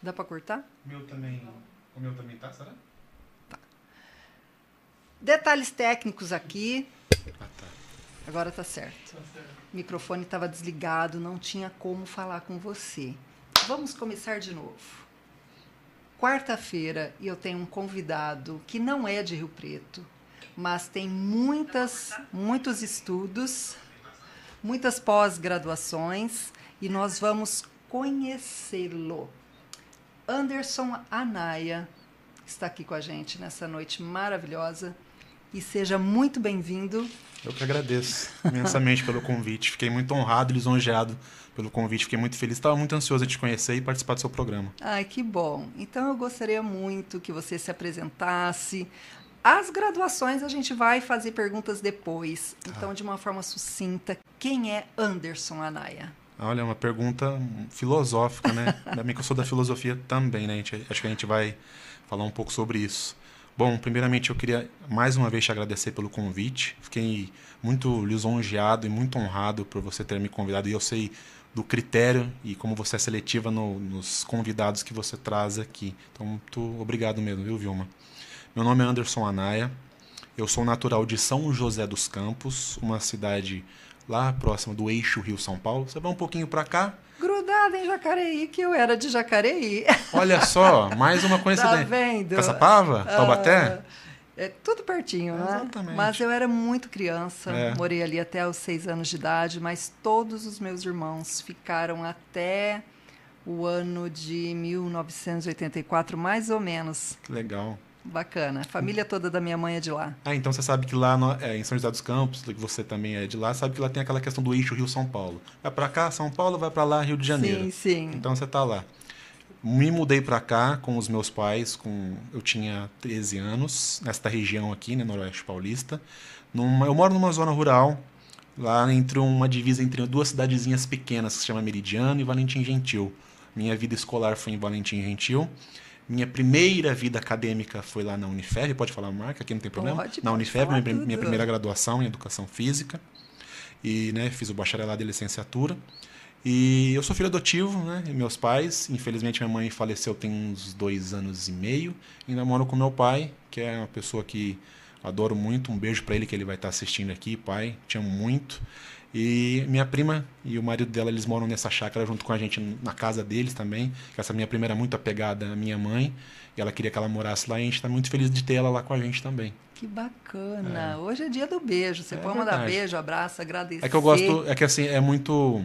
Dá para cortar? O meu também tá, será? Tá. Detalhes técnicos aqui. Ah, tá. Agora tá certo. O microfone estava desligado, não tinha como falar com você. Vamos começar de novo. Quarta-feira eu tenho um convidado que não é de Rio Preto, mas tem muitos estudos, muitas pós-graduações e nós vamos conhecê-lo. Anderson Anaia está aqui com a gente nessa noite maravilhosa e seja muito bem-vindo. Eu que agradeço imensamente pelo convite. Fiquei muito honrado e lisonjeado pelo convite. Fiquei muito feliz. Estava muito ansioso de te conhecer e participar do seu programa. Ai, que bom. Então, eu gostaria muito que você se apresentasse. As graduações a gente vai fazer perguntas depois. Então, de uma forma sucinta, quem é Anderson Anaia? Olha, é uma pergunta filosófica, né? Ainda bem que eu sou da filosofia também, né? Acho que a gente vai falar um pouco sobre isso. Bom, primeiramente eu queria mais uma vez te agradecer pelo convite. Fiquei muito lisonjeado e muito honrado por você ter me convidado. E eu sei do critério e como você é seletiva nos convidados que você traz aqui. Então, muito obrigado mesmo, viu, Vilma? Meu nome é Anderson Anaia. Eu sou natural de São José dos Campos, uma cidade lá próxima do eixo Rio-São Paulo. Você vai um pouquinho para cá. Grudada em Jacareí, que eu era de Jacareí. Olha só, mais uma coincidência. Tá vendo? Caçapava? Taubaté? É tudo pertinho, né? Exatamente. Mas eu era muito criança, morei ali até os 6 anos de idade, mas todos os meus irmãos ficaram até o ano de 1984, mais ou menos. Que legal. Bacana. A família toda da minha mãe é de lá. Ah, então você sabe que lá em São José dos Campos, que você também é de lá, sabe que lá tem aquela questão do eixo Rio-São Paulo. Vai para cá, São Paulo, vai para lá, Rio de Janeiro. Sim, sim. Então você tá lá. Me mudei para cá com os meus pais, eu tinha 13 anos, nesta região aqui, né, Noroeste Paulista. Eu moro numa zona rural, lá entre uma divisa entre duas cidadezinhas pequenas, que se chama Meridiano e Valentim Gentil. Minha vida escolar foi em Valentim Gentil. Minha primeira vida acadêmica foi lá na Unifev, pode falar a marca, aqui não tem problema. Na Unifev, minha primeira graduação em Educação Física. E, né, fiz o bacharelado e licenciatura. E eu sou filho adotivo, né? E meus pais, infelizmente minha mãe faleceu tem uns 2 anos e meio. Ainda moro com meu pai, que é uma pessoa que adoro muito. Um beijo para ele que ele vai estar assistindo aqui, pai, te amo muito. E minha prima e o marido dela, eles moram nessa chácara junto com a gente na casa deles também. Essa minha prima era muito apegada à minha mãe e ela queria que ela morasse lá e a gente está muito feliz de ter ela lá com a gente também. Que bacana. Hoje é dia do beijo. Você pode mandar beijo, abraço, agradecer. É que eu gosto, é que assim, é muito...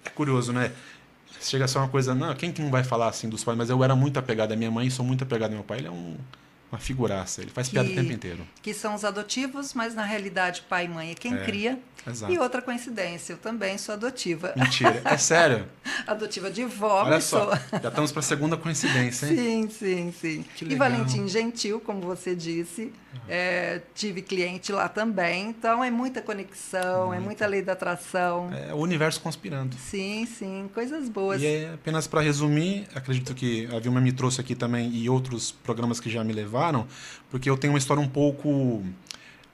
É curioso, né? Chega a ser uma coisa... Não, quem que não vai falar assim dos pais? Mas eu era muito apegado à minha mãe e sou muito apegado ao meu pai. Ele é uma figuraça, ele faz piada o tempo inteiro. Que são os adotivos, mas na realidade pai e mãe é quem cria. Exato. E outra coincidência, eu também sou adotiva. Mentira, é sério? Adotiva de vó, olha só, já estamos para a segunda coincidência, hein? Sim. Que e legal. Valentim Gentil, como você disse, tive cliente lá também, então é muita conexão, é muita lei da atração. É o universo conspirando. Sim, coisas boas. E apenas para resumir, acredito que a Vilma me trouxe aqui também e outros programas que já me levaram, porque eu tenho uma história um pouco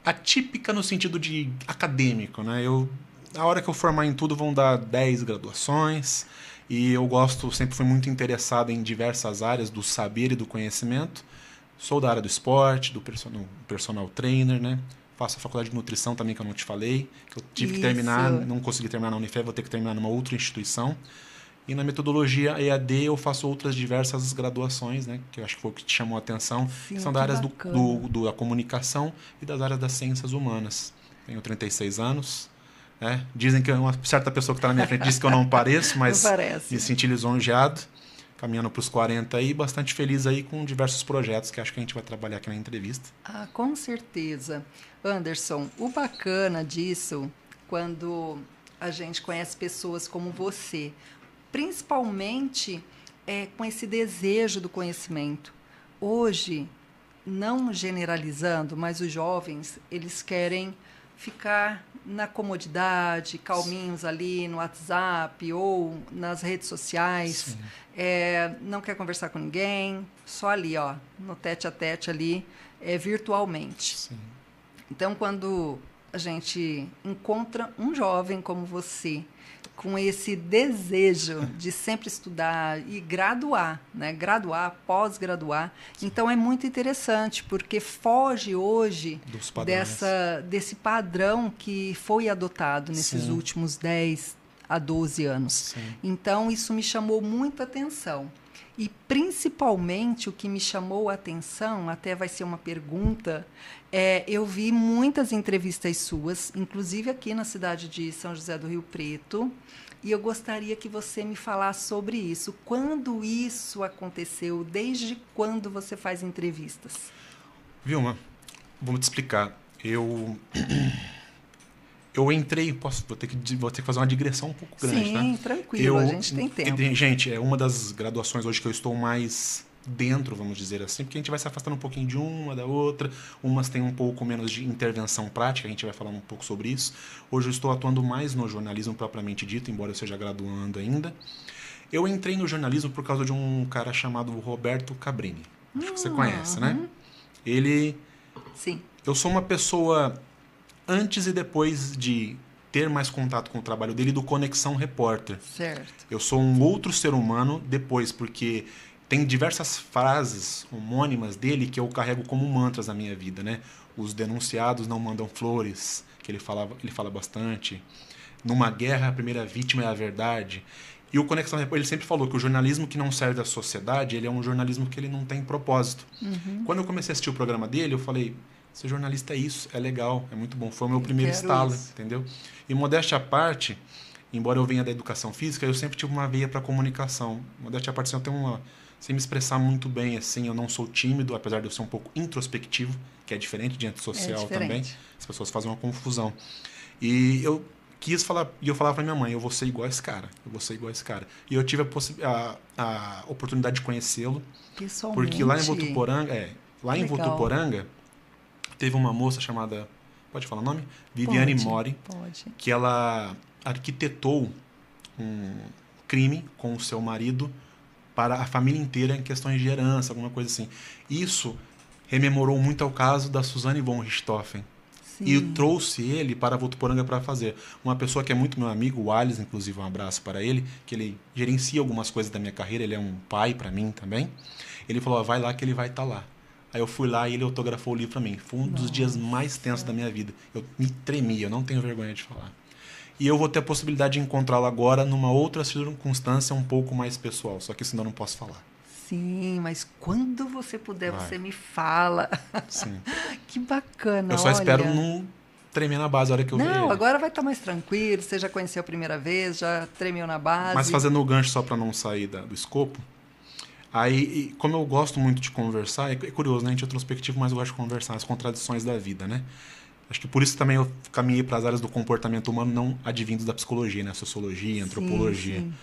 atípica no sentido de acadêmico, né? A hora que eu formar em tudo vão dar 10 graduações e eu sempre fui muito interessado em diversas áreas do saber e do conhecimento. Sou da área do esporte, do personal trainer, né? Faço a faculdade de nutrição também, que eu não te falei, que eu tive que terminar, não consegui terminar na Unifev, vou ter que terminar numa outra instituição. E na metodologia EAD eu faço outras diversas graduações, né, que eu acho que foi o que te chamou a atenção, que são da áreas da comunicação e das áreas das ciências humanas. Tenho 36 anos. Né? Dizem que uma certa pessoa que está na minha frente disse que eu não pareço, mas me senti lisonjeado, caminhando para os 40 aí, bastante feliz aí com diversos projetos que acho que a gente vai trabalhar aqui na entrevista. Ah, com certeza. Anderson, o bacana disso, quando a gente conhece pessoas como você, principalmente com esse desejo do conhecimento. Hoje, não generalizando, mas os jovens, eles querem ficar na comodidade, calminhos ali no WhatsApp ou nas redes sociais, não quer conversar com ninguém, só ali, ó, no tete-a-tete ali, virtualmente. Sim. Então, quando a gente encontra um jovem como você, com esse desejo de sempre estudar e graduar, né? Graduar, pós-graduar. Então é muito interessante, porque foge hoje desse padrão que foi adotado nesses últimos 10 a 12 anos. Sim. Então isso me chamou muita atenção. E principalmente o que me chamou a atenção, até vai ser uma pergunta, eu vi muitas entrevistas suas, inclusive aqui na cidade de São José do Rio Preto, e eu gostaria que você me falasse sobre isso. Quando isso aconteceu? Desde quando você faz entrevistas? Vilma, vou te explicar. Eu entrei, vou ter que fazer uma digressão um pouco grande, tá? Sim, tranquilo, a gente tem tempo. Gente, é uma das graduações hoje que eu estou mais dentro, vamos dizer assim, porque a gente vai se afastando um pouquinho de uma, da outra, umas têm um pouco menos de intervenção prática, a gente vai falar um pouco sobre isso. Hoje eu estou atuando mais no jornalismo propriamente dito, embora eu esteja graduando ainda. Eu entrei no jornalismo por causa de um cara chamado Roberto Cabrini. Acho que você conhece, né? Ele... Sim. Eu sou uma pessoa... Antes e depois de ter mais contato com o trabalho dele, do Conexão Repórter. Certo. Eu sou um outro ser humano depois, porque tem diversas frases homônimas dele que eu carrego como mantras na minha vida, né? Os denunciados não mandam flores, que ele fala bastante. Numa guerra, a primeira vítima é a verdade. E o Conexão Repórter, ele sempre falou que o jornalismo que não serve à sociedade, ele é um jornalismo que ele não tem propósito. Quando eu comecei a assistir o programa dele, eu falei... Ser jornalista é isso, é legal, é muito bom. Foi o meu primeiro estalo, entendeu? E modéstia à parte, embora eu venha da educação física, eu sempre tive uma veia para comunicação. Modéstia à parte, eu tenho sem me expressar muito bem, assim, eu não sou tímido, apesar de eu ser um pouco introspectivo, que é diferente de antissocial também. As pessoas fazem uma confusão. E eu quis falar, e eu falava para minha mãe, eu vou ser igual a esse cara, eu vou ser igual a esse cara. E eu tive a oportunidade de conhecê-lo, porque lá em Votuporanga, Votuporanga, teve uma moça chamada, pode falar o nome? Viviane Mori, que ela arquitetou um crime com o seu marido para a família inteira em questões de herança, alguma coisa assim. Isso rememorou muito ao caso da Suzane von Richthofen. Sim. E trouxe ele para Votuporanga para fazer. Uma pessoa que é muito meu amigo, o Alice, inclusive um abraço para ele, que ele gerencia algumas coisas da minha carreira, ele é um pai para mim também. Ele falou, vai lá que ele vai estar lá. Aí eu fui lá e ele autografou o livro para mim. Foi um dos dias mais tensos da minha vida. Eu me tremia, eu não tenho vergonha de falar. E eu vou ter a possibilidade de encontrá-lo agora numa outra circunstância um pouco mais pessoal. Só que isso ainda eu não posso falar. Sim, mas quando você puder, você me fala. Sim. Que bacana, eu só espero não tremer na base a hora que eu ver ele. Não, agora vai estar mais tranquilo. Você já conheceu a primeira vez, já tremeu na base. Mas fazendo o gancho só para não sair do escopo, aí, como eu gosto muito de conversar, é curioso, né? A gente é introspectivo, mas eu gosto de conversar, as contradições da vida, né? Acho que por isso também eu caminhei para as áreas do comportamento humano, não advindos da psicologia, né? Sociologia, antropologia. Sim.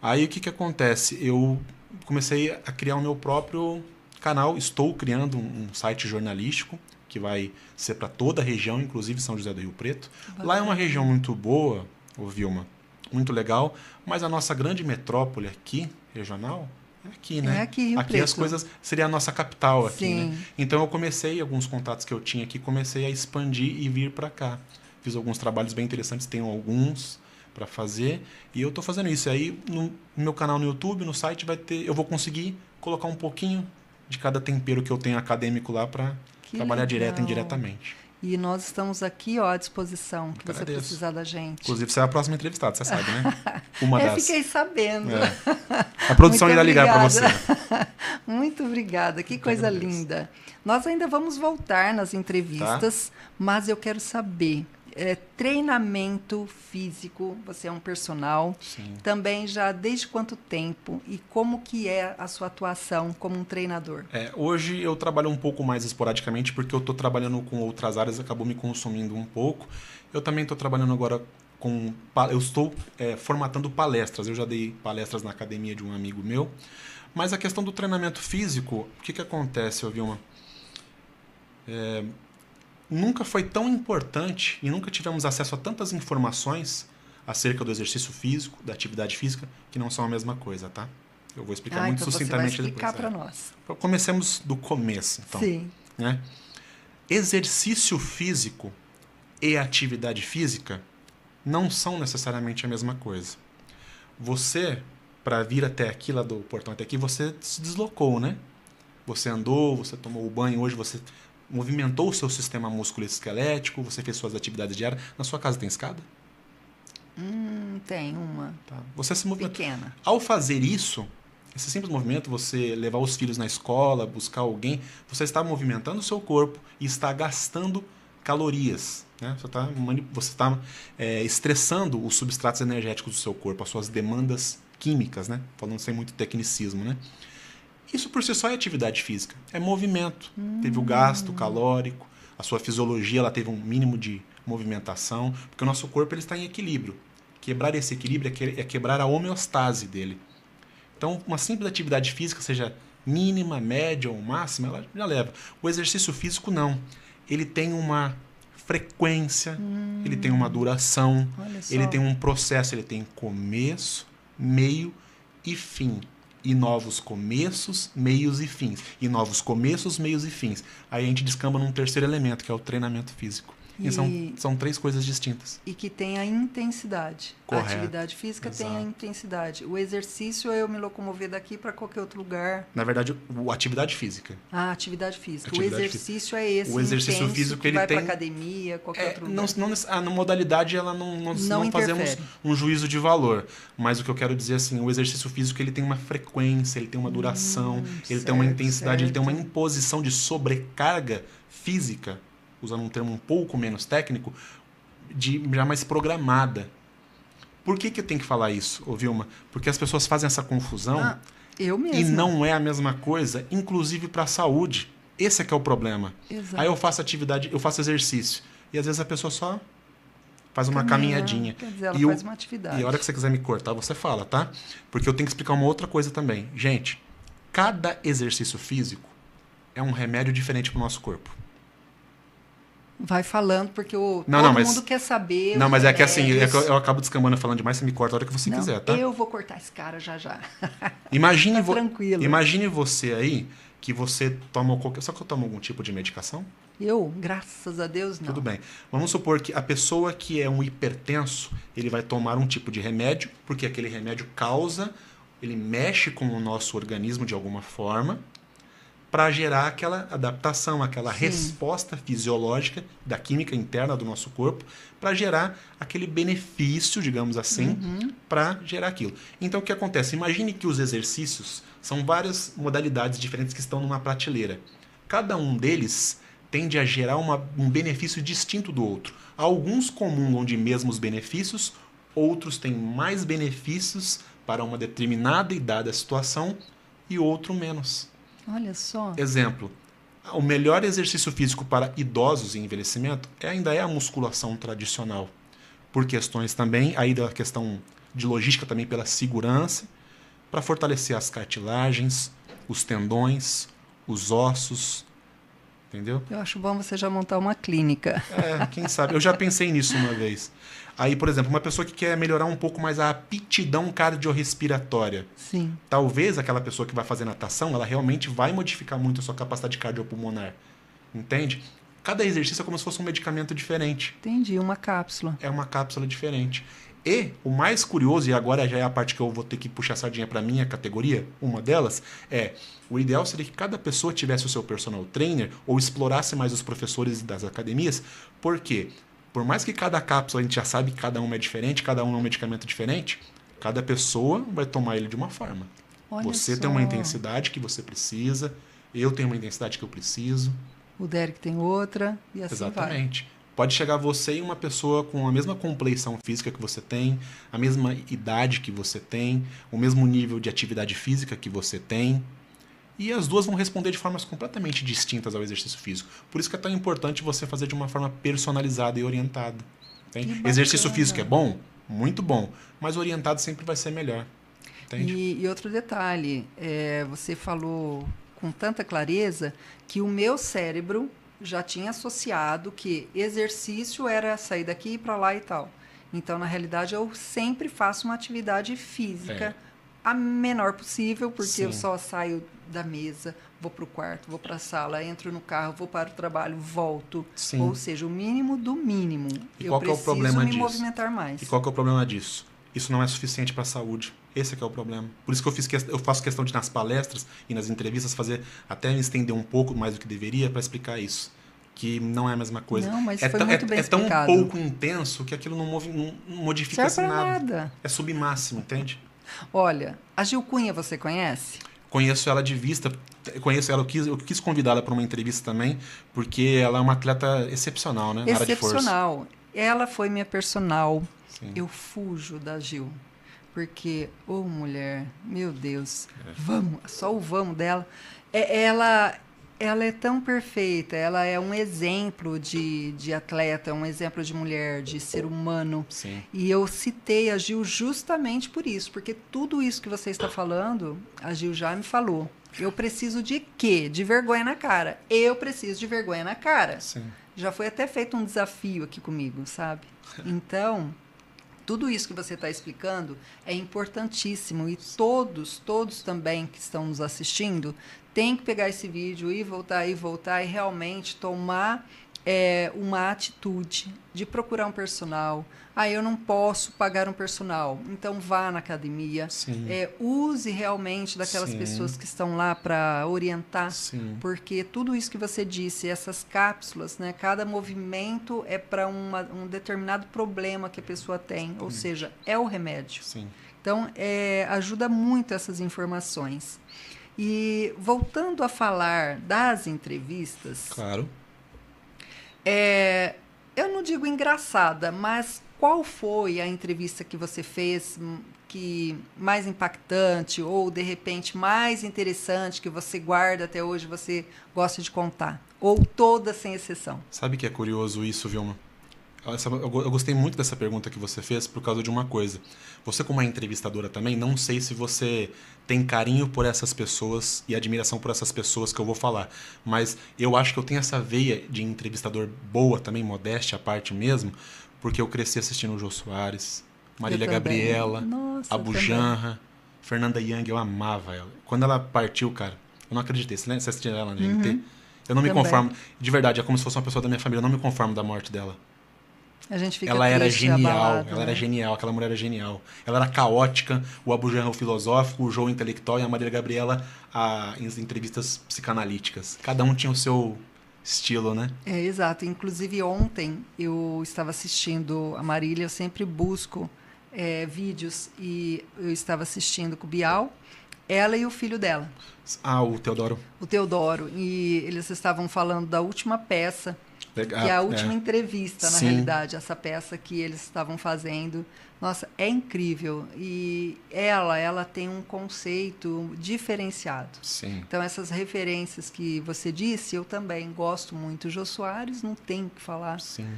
Aí o que acontece? Eu comecei a criar o meu próprio canal, estou criando um site jornalístico, que vai ser para toda a região, inclusive São José do Rio Preto. Bacana. Lá é uma região muito boa, Vilma, muito legal, mas a nossa grande metrópole aqui, regional... É aqui, né? É aqui, Rio aqui Preto. As coisas... Seria a nossa capital aqui, Sim. né? Então eu comecei, alguns contatos que eu tinha aqui, comecei a expandir e vir para cá. Fiz alguns trabalhos bem interessantes, tenho alguns para fazer, e eu estou fazendo isso. Aí no meu canal no YouTube, no site, eu vou conseguir colocar um pouquinho de cada tempero que eu tenho acadêmico lá para trabalhar direto e indiretamente. E nós estamos aqui à disposição, que você precisar da gente. Inclusive, você é a próxima entrevistada, você sabe, né? Fiquei sabendo. A produção irá ligar para você. Muito obrigada, que coisa linda. Nós ainda vamos voltar nas entrevistas, mas eu quero saber, treinamento físico, você é um personal, Sim. Também já desde quanto tempo e como que é a sua atuação como um treinador? Hoje eu trabalho um pouco mais esporadicamente porque eu estou trabalhando com outras áreas, acabou me consumindo um pouco. Eu também estou trabalhando agora eu estou formatando palestras, eu já dei palestras na academia de um amigo meu, mas a questão do treinamento físico, o que acontece, Vilma? Nunca foi tão importante e nunca tivemos acesso a tantas informações acerca do exercício físico, da atividade física, que não são a mesma coisa, tá? Eu vou explicar muito então sucintamente você vai explicar depois. Para nós. Comecemos do começo, então. Sim. Né? Exercício físico e atividade física não são necessariamente a mesma coisa. Você, para vir até aqui, lá do portão até aqui, você se deslocou, né? Você andou, você tomou o banho, hoje você movimentou o seu sistema musculoesquelético, você fez suas atividades diárias. Na sua casa tem escada? Tem uma. Tá. Você se movimenta. Pequena. Ao fazer isso, esse simples movimento, você levar os filhos na escola, buscar alguém, você está movimentando o seu corpo e está gastando calorias. Né? Você está estressando os substratos energéticos do seu corpo, as suas demandas químicas, né? Falando sem muito tecnicismo. Né? Isso por si só é atividade física, é movimento. Teve o gasto calórico, a sua fisiologia ela teve um mínimo de movimentação, porque o nosso corpo ele está em equilíbrio. Quebrar esse equilíbrio é quebrar a homeostase dele. Então, uma simples atividade física, seja mínima, média ou máxima, ela já leva. O exercício físico, não. Ele tem uma frequência, ele tem uma duração, ele tem um processo, ele tem começo, meio e fim. E novos começos, meios e fins. E novos começos, meios e fins. Aí a gente descamba num terceiro elemento, que é o treinamento físico. E são três coisas distintas. E que tem a intensidade. Correto. A atividade física tem a intensidade. O exercício é eu me locomover daqui para qualquer outro lugar. Na verdade, a atividade física. A atividade física. Atividade o exercício é esse. O exercício físico que ele vai tem. Vai para academia, qualquer outro lugar. Na modalidade, ela não fazemos um juízo de valor. Mas o que eu quero dizer assim, o exercício físico ele tem uma frequência, ele tem uma duração, ele tem uma intensidade, ele tem uma imposição de sobrecarga física, usando um termo um pouco menos técnico, já mais programada. Por que eu tenho que falar isso, Vilma? Porque as pessoas fazem essa confusão eu mesma. E não é a mesma coisa, inclusive para a saúde. Esse é que é o problema. Exato. Aí eu faço atividade, eu faço exercício. E às vezes a pessoa só faz uma caminhadinha. Quer dizer, ela faz uma atividade. E a hora que você quiser me cortar, você fala, tá? Porque eu tenho que explicar uma outra coisa também. Gente, cada exercício físico é um remédio diferente para o nosso corpo. Vai falando, porque todo mundo quer saber. Não, mas é que assim, eu acabo descambando falando demais, você me corta a hora que você quiser, tá? Eu vou cortar esse cara já. Imagine, tranquilo. Imagine você aí, que você toma qualquer... Só que eu tomo algum tipo de medicação? Graças a Deus, não. Tudo bem. Vamos supor que a pessoa que é um hipertenso, ele vai tomar um tipo de remédio, porque aquele remédio ele mexe com o nosso organismo de alguma forma, para gerar aquela adaptação, aquela resposta fisiológica da química interna do nosso corpo, para gerar aquele benefício, digamos assim, para gerar aquilo. Então, o que acontece? Imagine que os exercícios são várias modalidades diferentes que estão numa prateleira. Cada um deles tende a gerar um benefício distinto do outro. Alguns comungam de mesmos benefícios, outros têm mais benefícios para uma determinada e dada situação e outro menos. Olha só. Exemplo, o melhor exercício físico para idosos em envelhecimento ainda é a musculação tradicional. Por questões também, aí da questão de logística também pela segurança, para fortalecer as cartilagens, os tendões, os ossos, entendeu? Eu acho bom você já montar uma clínica. Quem sabe? Eu já pensei nisso uma vez. Aí, por exemplo, uma pessoa que quer melhorar um pouco mais a aptidão cardiorrespiratória. Sim. Talvez aquela pessoa que vai fazer natação, ela realmente vai modificar muito a sua capacidade cardiopulmonar. Entende? Cada exercício é como se fosse um medicamento diferente. Entendi, uma cápsula. É uma cápsula diferente. E o mais curioso, e agora já é a parte que eu vou ter que puxar a sardinha para minha categoria, uma delas, o ideal seria que cada pessoa tivesse o seu personal trainer ou explorasse mais os professores das academias. Por quê? Por mais que cada cápsula a gente já sabe que cada uma é diferente, cada um é um medicamento diferente, cada pessoa vai tomar ele de uma forma. Olha você só. tem uma intensidade que você precisa, eu tenho uma intensidade que eu preciso. O Derek tem outra e assim Exatamente. Pode chegar você e uma pessoa com a mesma compleição física que você tem, a mesma idade que você tem, o mesmo nível de atividade física que você tem. E as duas vão responder de formas completamente distintas ao exercício físico. Por isso que é tão importante você fazer de uma forma personalizada e orientada. Exercício físico é bom? Muito bom. Mas orientado sempre vai ser melhor. Entende? E outro detalhe, você falou com tanta clareza que o meu cérebro já tinha associado que exercício era sair daqui para lá e tal. Então, na realidade, eu sempre faço uma atividade física a menor possível, porque Sim. eu só saio da mesa, vou para o quarto, vou para a sala, entro no carro, vou para o trabalho, volto. Sim. Ou seja, o mínimo do mínimo. E Eu qual que é o preciso problema me disso? movimentar mais. E qual que é o problema disso? Isso não é suficiente para a saúde. Esse é que é o problema. Por isso que eu faço questão de, nas palestras e nas entrevistas, fazer até me estender um pouco mais do que deveria para explicar isso. Que não é a mesma coisa. Não, mas foi muito bem tão explicado. pouco intenso que aquilo não modifica Serve assim para nada. nada. É submáximo, entende? Olha, a Gil Cunha você conhece? Conheço ela de vista, conheço ela, eu quis convidá-la para uma entrevista também, porque ela é uma atleta excepcional, né? Na área de força. Excepcional. Ela foi minha personal. Sim. Eu fujo da Gil. Porque, ô mulher, meu Deus, vamos, só o vamos dela. Ela é tão perfeita, ela é um exemplo de atleta, um exemplo de mulher, de ser humano. Sim. E eu citei a Gil justamente por isso, porque tudo isso que você está falando, a Gil já me falou. Eu preciso de quê? De vergonha na cara. Eu preciso de vergonha na cara. Sim. Já foi até feito um desafio aqui comigo, sabe? Então, tudo isso que você está explicando é importantíssimo. E todos também que estão nos assistindo, têm que pegar esse vídeo e voltar e realmente tomar uma atitude de procurar um personal. Eu não posso pagar um personal, então vá na academia. Use realmente daquelas pessoas que estão lá para orientar. Sim. Porque tudo isso que você disse, essas cápsulas, né, cada movimento é para um determinado problema que a pessoa tem, ou seja, é o remédio. Sim. Então, ajuda muito essas informações. E voltando a falar das entrevistas... Claro. Eu não digo engraçada, mas qual foi a entrevista que você fez que mais impactante ou, de repente, mais interessante que você guarda até hoje, você gosta de contar? Ou todas sem exceção? Sabe que é curioso isso, Vilma? Eu gostei muito dessa pergunta que você fez por causa de uma coisa. Você, como uma entrevistadora também, não sei se você tem carinho por essas pessoas e admiração por essas pessoas que eu vou falar. Mas eu acho que eu tenho essa veia de entrevistador boa também, modéstia à parte mesmo, porque eu cresci assistindo o Jô Soares, Marília Gabriela, Nossa, Abu Janra, Fernanda Young, eu amava ela. Quando ela partiu, cara, eu não acreditei. Você assistiu ela na GNT? Eu não me conformo. De verdade, é como se fosse uma pessoa da minha família. Eu não me conformo da morte dela. A gente fica ela era genial, abalado, ela né? era genial, aquela mulher era genial. Ela era caótica, o Abu Janra o filosófico, o Jô intelectual e a Marília Gabriela as entrevistas psicanalíticas. Cada um tinha o seu estilo, né? Exato. Inclusive ontem eu estava assistindo a Marília, eu sempre busco vídeos e eu estava assistindo com o Bial, ela e o filho dela. O Teodoro. O Teodoro. E eles estavam falando da última peça, que é a última entrevista, na realidade, essa peça que eles estavam fazendo. Nossa, é incrível. E ela tem um conceito diferenciado. Sim. Então, essas referências que você disse, eu também gosto muito. O Jô Soares, não tem o que falar. Sim.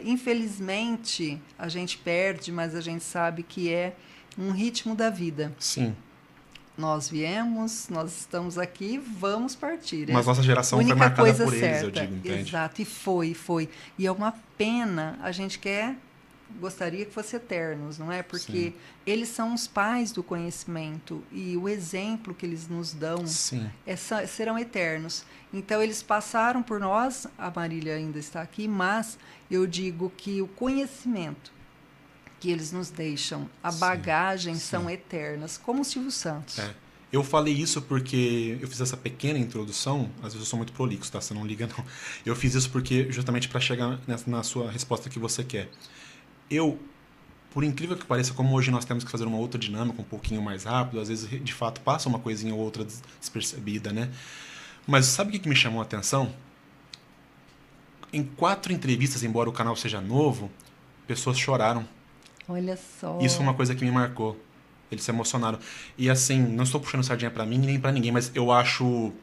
Infelizmente, a gente perde, mas a gente sabe que é um ritmo da vida. Sim. Nós viemos, nós estamos aqui, vamos partir. Mas nossa geração foi marcada por eles, eu digo, entende? Exato, e foi. E é uma pena, a gente gostaria que fosse eternos, não é? Porque eles são os pais do conhecimento e o exemplo que eles nos dão serão eternos. Então, eles passaram por nós, a Marília ainda está aqui, mas eu digo que o conhecimento que eles nos deixam, a bagagem são eternas, como o Silvio Santos. Eu falei isso porque eu fiz essa pequena introdução, às vezes eu sou muito prolixo, tá? Você não liga, não. Eu fiz isso porque justamente para chegar na sua resposta que você quer. Por incrível que pareça, como hoje nós temos que fazer uma outra dinâmica um pouquinho mais rápido, às vezes de fato passa uma coisinha ou outra despercebida, né? Mas sabe o que me chamou a atenção? Em 4 entrevistas, embora o canal seja novo, pessoas choraram. Olha só. Isso é uma coisa que me marcou. Eles se emocionaram. E assim, não estou puxando sardinha para mim nem para ninguém, mas eu acho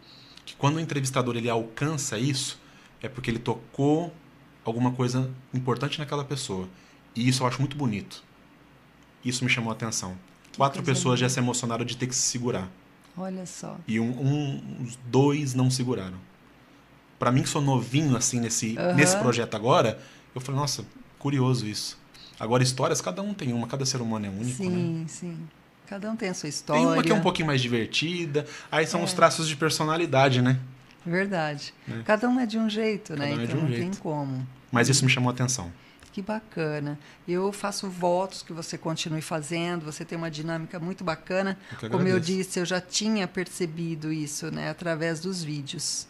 que quando o entrevistador ele alcança isso, é porque ele tocou alguma coisa importante naquela pessoa. E isso eu acho muito bonito. Isso me chamou a atenção. 4 pessoas já se emocionaram de ter que se segurar. Olha só. E uns 2 não seguraram. Para mim, que sou novinho assim nesse projeto agora, eu falei, nossa, curioso isso. Agora, histórias, cada um tem uma, cada ser humano é único, sim, né? Sim. Cada um tem a sua história. Tem uma que é um pouquinho mais divertida, aí são os traços de personalidade, né? Verdade. Cada um é de um jeito, né? Cada um é de Então um não jeito. tem como. Mas isso me chamou a atenção. Que bacana. Eu faço votos que você continue fazendo, você tem uma dinâmica muito bacana. Como eu disse, eu já tinha percebido isso, né, através dos vídeos.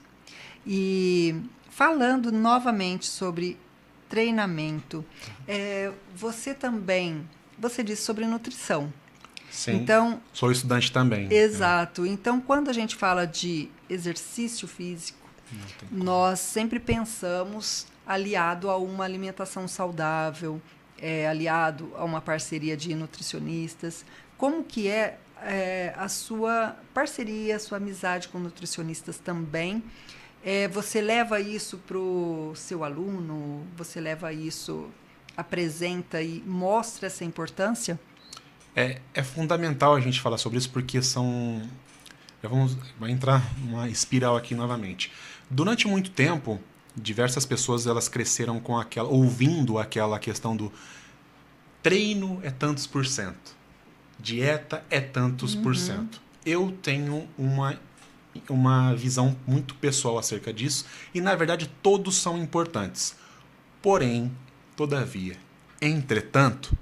E falando novamente sobre treinamento, você disse sobre nutrição. Sim, então, sou estudante também. Exato. Então, quando a gente fala de exercício físico, nós sempre pensamos aliado a uma alimentação saudável, aliado a uma parceria de nutricionistas. Como que é a sua parceria, a sua amizade com nutricionistas também? Você leva isso para o seu aluno? Você leva isso, apresenta e mostra essa importância? É fundamental a gente falar sobre isso porque vai entrar uma espiral aqui novamente. Durante muito tempo, diversas pessoas elas cresceram com ouvindo aquela questão do treino é tantos por cento, dieta é tantos por cento. Eu tenho uma visão muito pessoal acerca disso e, na verdade, todos são importantes. Porém, todavia, entretanto,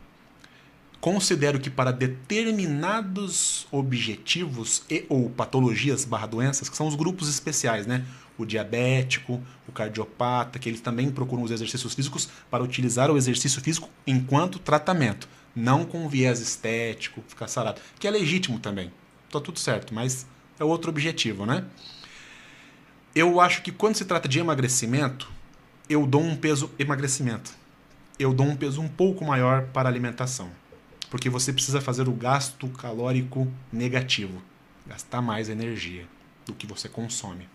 considero que para determinados objetivos ou patologias /doenças, que são os grupos especiais, né? O diabético, o cardiopata, que eles também procuram os exercícios físicos para utilizar o exercício físico enquanto tratamento, não com viés estético, ficar sarado, que é legítimo também. Tá tudo certo, mas é outro objetivo, né? Eu acho que quando se trata de emagrecimento, eu dou um peso um pouco maior para a alimentação. Porque você precisa fazer o gasto calórico negativo. Gastar mais energia do que você consome.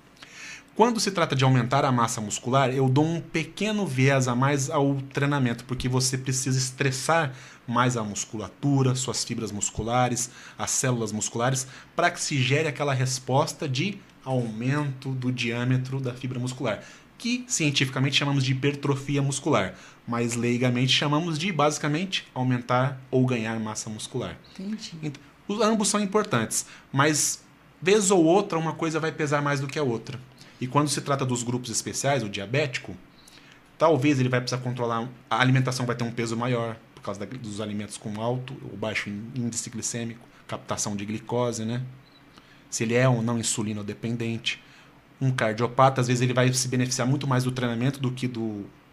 Quando se trata de aumentar a massa muscular, eu dou um pequeno viés a mais ao treinamento, porque você precisa estressar mais a musculatura, suas fibras musculares, as células musculares, para que se gere aquela resposta de aumento do diâmetro da fibra muscular, que cientificamente chamamos de hipertrofia muscular, mas leigamente chamamos de, basicamente, aumentar ou ganhar massa muscular. Entendi. Então, ambos são importantes, mas vez ou outra uma coisa vai pesar mais do que a outra. E quando se trata dos grupos especiais, o diabético, talvez ele vai precisar controlar, a alimentação vai ter um peso maior, por causa dos alimentos com alto ou baixo índice glicêmico, captação de glicose, né? Se ele é ou não insulino dependente. Um cardiopata, às vezes ele vai se beneficiar muito mais do treinamento do que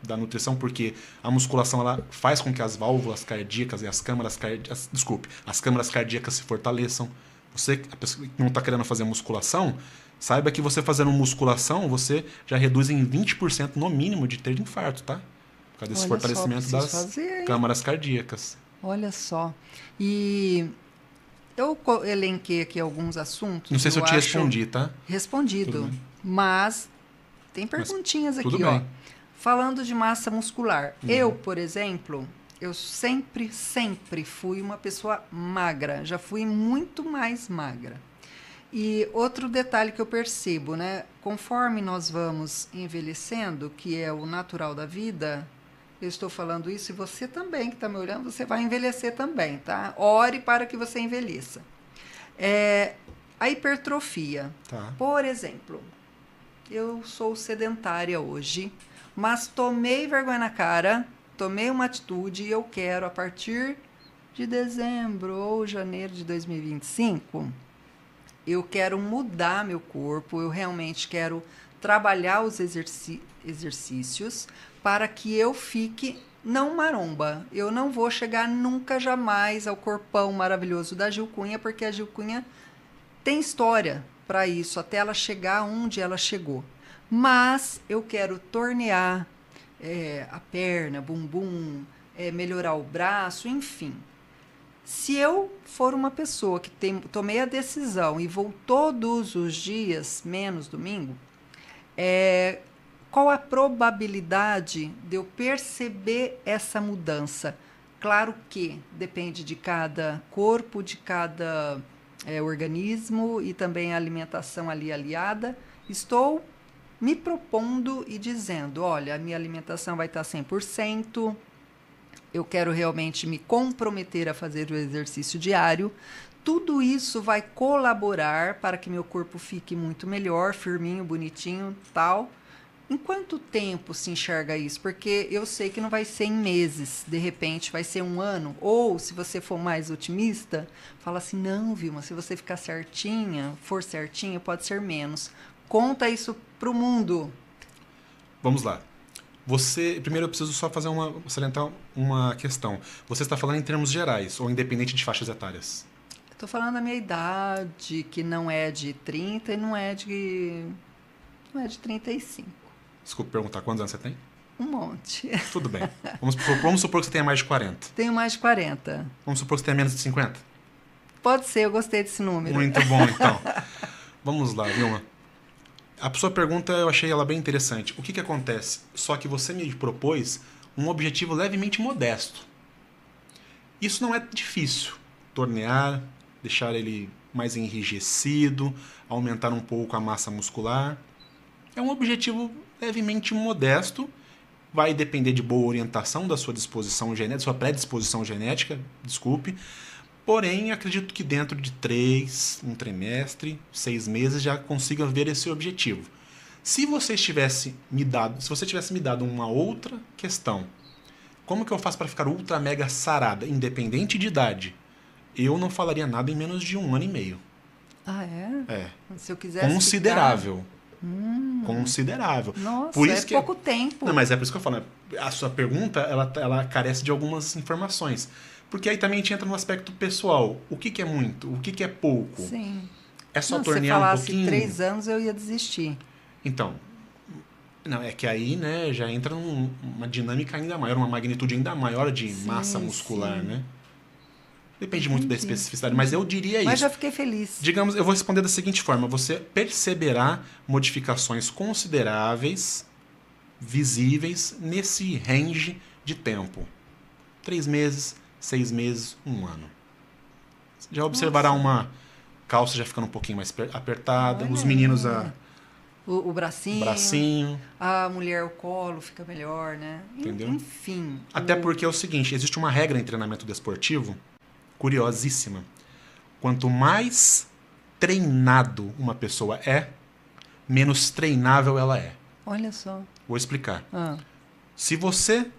da nutrição, porque a musculação ela faz com que as válvulas cardíacas e as câmaras cardíacas se fortaleçam. Você, a pessoa que não está querendo fazer musculação, saiba que você fazendo musculação, você já reduz em 20% no mínimo de ter infarto, tá? Por causa desse fortalecimento das câmaras cardíacas. Olha só. E eu elenquei aqui alguns assuntos. Não sei se eu te respondi, tá? Respondido. Mas tem perguntinhas aqui, ó. Falando de massa muscular. Eu, por exemplo, eu sempre fui uma pessoa magra. Já fui muito mais magra. E outro detalhe que eu percebo, né? Conforme nós vamos envelhecendo, que é o natural da vida, eu estou falando isso e você também que está me olhando, você vai envelhecer também, tá? Ore para que você envelheça. A hipertrofia. Tá. Por exemplo, eu sou sedentária hoje, mas tomei vergonha na cara, tomei uma atitude e eu quero, a partir de dezembro ou janeiro de 2025... eu quero mudar meu corpo, eu realmente quero trabalhar os exercícios para que eu fique não maromba. Eu não vou chegar nunca, jamais ao corpão maravilhoso da Gil Cunha, porque a Gil Cunha tem história para isso, até ela chegar onde ela chegou. Mas eu quero tornear a perna, bumbum, melhorar o braço, enfim. Se eu for uma pessoa que tomei a decisão e vou todos os dias, menos domingo, qual a probabilidade de eu perceber essa mudança? Claro que depende de cada corpo, de cada organismo e também a alimentação ali aliada. Estou me propondo e dizendo, olha, a minha alimentação vai estar 100%, eu quero realmente me comprometer a fazer o exercício diário. tudo isso vai colaborar para que meu corpo fique muito melhor, firminho, bonitinho, tal. Em quanto tempo se enxerga isso? Porque eu sei que não vai ser em meses, de repente vai ser um ano. Ou, se você for mais otimista, fala assim, não, Vilma, se você ficar certinha, for certinha, pode ser menos. Conta isso pro mundo. Vamos lá. Primeiro eu preciso só salientar uma questão. Você está falando em termos gerais ou independente de faixas etárias? Estou falando da minha idade, que não é de 30 e não é de 35. Desculpa perguntar, quantos anos você tem? Um monte. Tudo bem. Vamos supor que você tenha mais de 40. Tenho mais de 40. Vamos supor que você tenha menos de 50? Pode ser, eu gostei desse número. Muito bom, então. Vamos lá, Vilma. A sua pergunta, eu achei ela bem interessante. O que acontece? Só que você me propôs um objetivo levemente modesto. Isso não é difícil. Tornear, deixar ele mais enrijecido, aumentar um pouco a massa muscular. É um objetivo levemente modesto. Vai depender de boa orientação da sua disposição genética, sua predisposição genética, desculpe. Porém, acredito que dentro de 3, um trimestre, 6 meses, já consiga ver esse objetivo. Se você tivesse me dado uma outra questão, como que eu faço para ficar ultra mega sarada, independente de idade? Eu não falaria nada em menos de 1 ano e meio. Ah, é? É. Se eu quisesse considerável. Considerável. Nossa, por isso pouco tempo. Não, mas é por isso que eu falo. A sua pergunta, ela carece de algumas informações. Porque aí também a gente entra no aspecto pessoal. O que é muito? O que é pouco? Sim. É só tornear um pouquinho? Se 3 anos, eu ia desistir. Então, não, é que aí, né, já entra numa dinâmica ainda maior, uma magnitude ainda maior de massa muscular, né? Depende muito da especificidade, mas eu diria isso. Mas já fiquei feliz. Digamos, eu vou responder da seguinte forma. Você perceberá modificações consideráveis, visíveis, nesse range de tempo. 3 meses, 6 meses, 1 ano. Já observará uma calça já ficando um pouquinho mais apertada, os meninos o bracinho. A mulher o colo fica melhor, né? Entendeu? Enfim. Até porque é o seguinte, existe uma regra em treinamento desportivo curiosíssima. Quanto mais treinado uma pessoa é, menos treinável ela é. Olha só. Vou explicar. Se você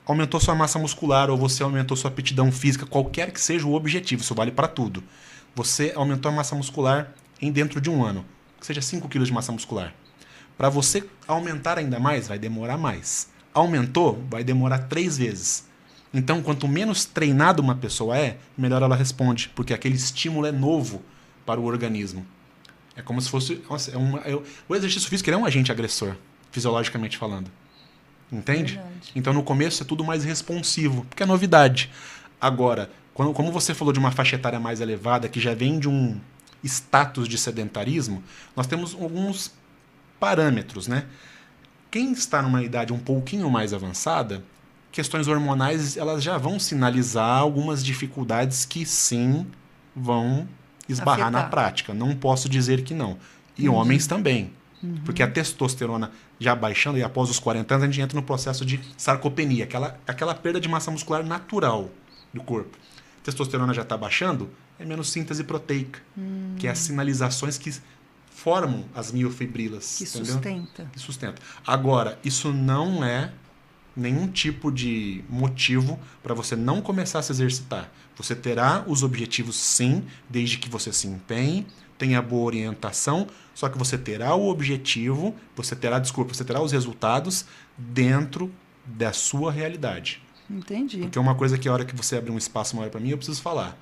aumentou sua massa muscular ou você aumentou sua aptidão física, qualquer que seja o objetivo, isso vale para tudo. Você aumentou a massa muscular dentro de 1 ano, que seja 5 quilos de massa muscular. Para você aumentar ainda mais, vai demorar mais. Aumentou, vai demorar 3 vezes. Então, quanto menos treinada uma pessoa é, melhor ela responde, porque aquele estímulo é novo para o organismo. É como se fosse... Nossa, o exercício físico é um agente agressor, fisiologicamente falando. Entende? Verdade. Então, no começo é tudo mais responsivo, porque é novidade. Agora, como você falou de uma faixa etária mais elevada, que já vem de um status de sedentarismo, nós temos alguns parâmetros, né? Quem está numa idade um pouquinho mais avançada, questões hormonais elas já vão sinalizar algumas dificuldades que sim vão esbarrar na prática. Não posso dizer que não. E homens também. Porque a testosterona já baixando, e após os 40 anos a gente entra no processo de sarcopenia, aquela perda de massa muscular natural do corpo. A testosterona já está baixando, é menos síntese proteica, que é as sinalizações que formam as miofibrilas. Que entendeu? sustenta. Que sustenta. Agora, isso não é nenhum tipo de motivo para você não começar a se exercitar. Você terá os objetivos sim, desde que você se empenhe, tenha boa orientação, só que você terá o objetivo, você terá os resultados dentro da sua realidade. Entendi. Porque uma coisa que a hora que você abrir um espaço maior para mim, eu preciso falar.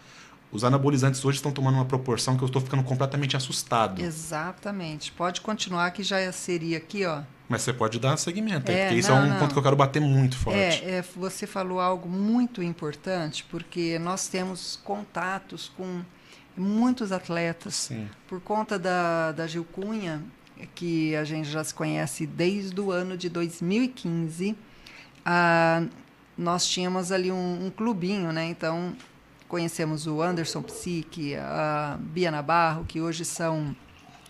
Os anabolizantes hoje estão tomando uma proporção que eu estou ficando completamente assustado. Exatamente. Pode continuar que já seria aqui, ó. Mas você pode dar segmento, porque isso é um ponto que eu quero bater muito forte. Você falou algo muito importante, porque nós temos contatos com muitos atletas. Sim. Por conta da Gil Cunha, que a gente já se conhece desde o ano de 2015, nós tínhamos ali um clubinho, né? Então, conhecemos o Anderson Psique, a Bia Nabarro, que hoje são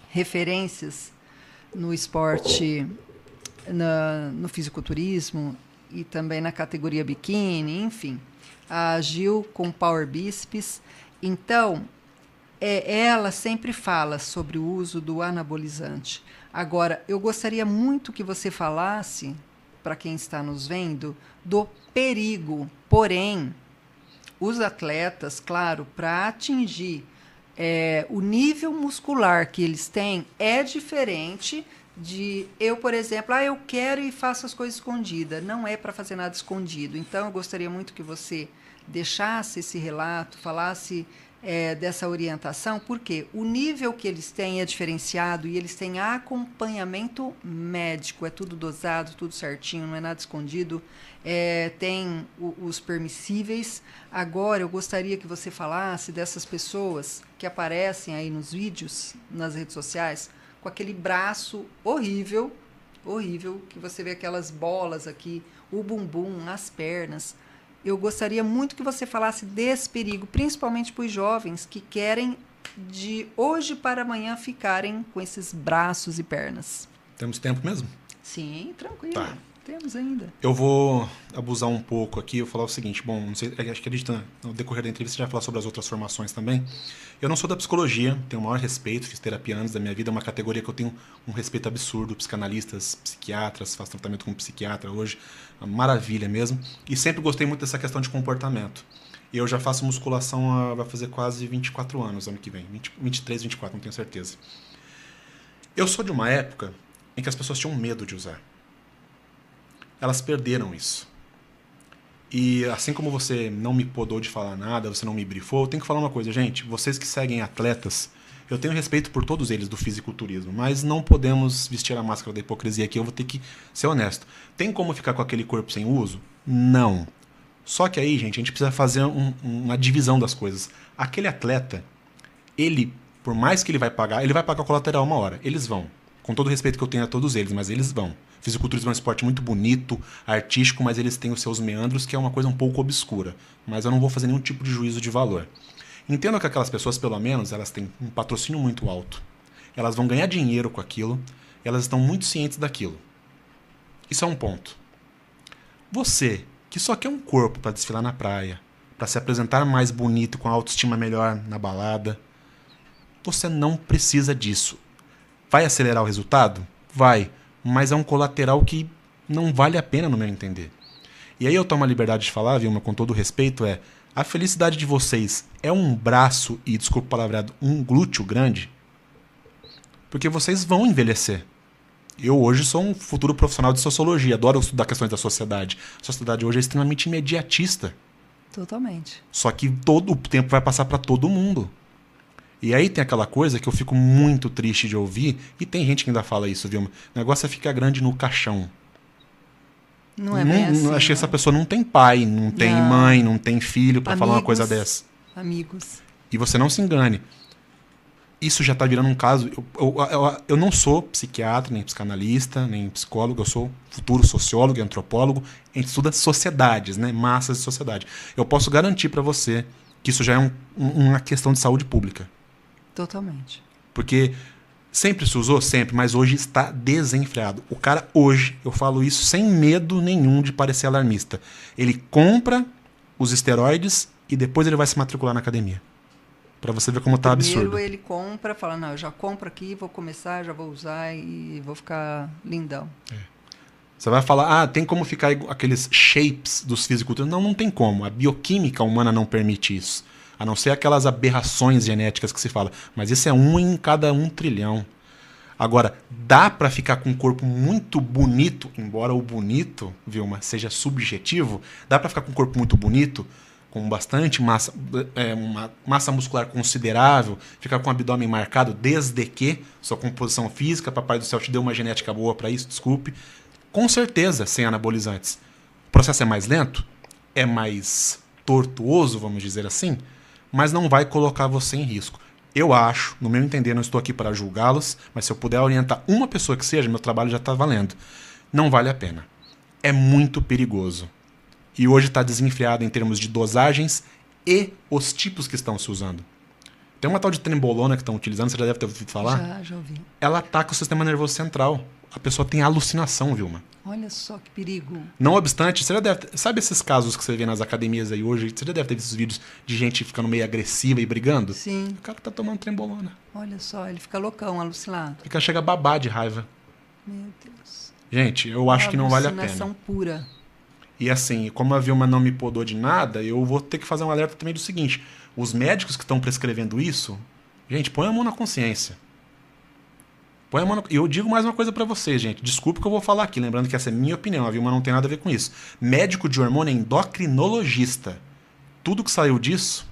referências no esporte, no fisiculturismo e também na categoria biquíni, enfim. A Gil com Power Bíceps. Então, ela sempre fala sobre o uso do anabolizante. Agora, eu gostaria muito que você falasse, para quem está nos vendo, do perigo. Porém, os atletas, claro, para atingir o nível muscular que eles têm, é diferente de eu, por exemplo, eu quero e faço as coisas escondidas. Não é para fazer nada escondido. Então, eu gostaria muito que você deixasse esse relato, falasse dessa orientação, porque o nível que eles têm é diferenciado e eles têm acompanhamento médico, é tudo dosado, tudo certinho, não é nada escondido, tem os permissíveis. Agora, eu gostaria que você falasse dessas pessoas que aparecem aí nos vídeos, nas redes sociais, com aquele braço horrível, que você vê aquelas bolas aqui, o bumbum, as pernas. Eu gostaria muito que você falasse desse perigo, principalmente para os jovens que querem, de hoje para amanhã, ficarem com esses braços e pernas. Temos tempo mesmo? Sim, tranquilo. Tá. Temos ainda. Eu vou abusar um pouco aqui, eu vou falar o seguinte, bom, não sei, acho que a gente, no decorrer da entrevista, já vai falar sobre as outras formações também. Eu não sou da psicologia, tenho o maior respeito, fiz terapia antes da minha vida, é uma categoria que eu tenho um respeito absurdo, psicanalistas, psiquiatras, faço tratamento como psiquiatra hoje, uma maravilha mesmo, e sempre gostei muito dessa questão de comportamento. E eu já faço musculação vai fazer quase 24 anos ano que vem, 23, 24, não tenho certeza. Eu sou de uma época em que as pessoas tinham medo de usar. Elas perderam isso. E assim como você não me podou de falar nada, você não me brifou, eu tenho que falar uma coisa, gente. Vocês que seguem atletas, eu tenho respeito por todos eles do fisiculturismo, mas não podemos vestir a máscara da hipocrisia aqui, eu vou ter que ser honesto. Tem como ficar com aquele corpo sem uso? Não. Só que aí, gente, a gente precisa fazer uma divisão das coisas. Aquele atleta, ele, por mais que ele vai pagar colateral uma hora. Eles vão. Com todo o respeito que eu tenho a todos eles, mas eles vão. Fisiculturismo é um esporte muito bonito, artístico, mas eles têm os seus meandros, que é uma coisa um pouco obscura. Mas eu não vou fazer nenhum tipo de juízo de valor. Entendo que aquelas pessoas, pelo menos, elas têm um patrocínio muito alto. Elas vão ganhar dinheiro com aquilo, e elas estão muito cientes daquilo. Isso é um ponto. Você, que só quer um corpo para desfilar na praia, para se apresentar mais bonito, com a autoestima melhor na balada, você não precisa disso. Vai acelerar o resultado? Vai. Mas é um colateral que não vale a pena, no meu entender. E aí eu tomo a liberdade de falar, Vilma, com todo respeito, a felicidade de vocês é um braço e, desculpa o palavreado, um glúteo grande? Porque vocês vão envelhecer. Eu hoje sou um futuro profissional de sociologia, adoro estudar questões da sociedade. A sociedade hoje é extremamente imediatista. Totalmente. Só que todo o tempo vai passar para todo mundo. E aí tem aquela coisa que eu fico muito triste de ouvir, e tem gente que ainda fala isso, viu? O negócio é ficar grande no caixão. Não é bem assim. Acho que essa pessoa não tem pai, não tem mãe, não tem filho para falar uma coisa dessa. Amigos. E você não se engane. Isso já está virando um caso... Eu não sou psiquiatra, nem psicanalista, nem psicólogo, eu sou futuro sociólogo e antropólogo, a gente estuda sociedades, né? Massas de sociedade. Eu posso garantir para você que isso já é uma questão de saúde pública. Totalmente. Porque sempre se usou, sempre, mas hoje está desenfreado. O cara hoje, eu falo isso sem medo nenhum de parecer alarmista, ele compra os esteroides e depois ele vai se matricular na academia. Pra você ver como tá absurdo. Primeiro ele compra, fala, não, eu já compro aqui, vou começar, já vou usar e vou ficar lindão. Você vai falar, tem como ficar aqueles shapes dos fisiculturistas. Não tem como. A bioquímica humana não permite isso. A não ser aquelas aberrações genéticas que se fala. Mas isso é 1 em cada 1 trilhão. Agora, dá para ficar com um corpo muito bonito, embora o bonito, Vilma, seja subjetivo, dá para ficar com um corpo muito bonito, com bastante massa, uma massa muscular considerável, ficar com o abdômen marcado, desde que sua composição física, papai do céu te deu uma genética boa para isso, desculpe. Com certeza, sem anabolizantes. O processo é mais lento, é mais tortuoso, vamos dizer assim, mas não vai colocar você em risco. Eu acho, no meu entender, não estou aqui para julgá-los, mas se eu puder orientar uma pessoa que seja, meu trabalho já está valendo. Não vale a pena. É muito perigoso. E hoje está desenfreado em termos de dosagens e os tipos que estão se usando. Tem uma tal de trembolona que estão utilizando, você já deve ter ouvido falar. Já ouvi. Ela ataca o sistema nervoso central. A pessoa tem alucinação, Vilma. Olha só que perigo. Não obstante, você já deve... Sabe esses casos que você vê nas academias aí hoje? Você já deve ter visto esses vídeos de gente ficando meio agressiva e brigando? Sim. O cara tá tomando trembolona. Olha só, ele fica loucão, alucinado. Chega a babar de raiva. Meu Deus. Gente, eu acho que não vale a pena. Alucinação pura. E assim, como a Vilma não me podou de nada, eu vou ter que fazer um alerta também do seguinte. Os médicos que estão prescrevendo isso, gente, põe a mão na consciência. Põe a mão na... E eu digo mais uma coisa pra vocês, gente. Desculpa o que eu vou falar aqui, lembrando que essa é minha opinião. A Vilma não tem nada a ver com isso. Médico de hormônio é endocrinologista. Tudo que saiu disso...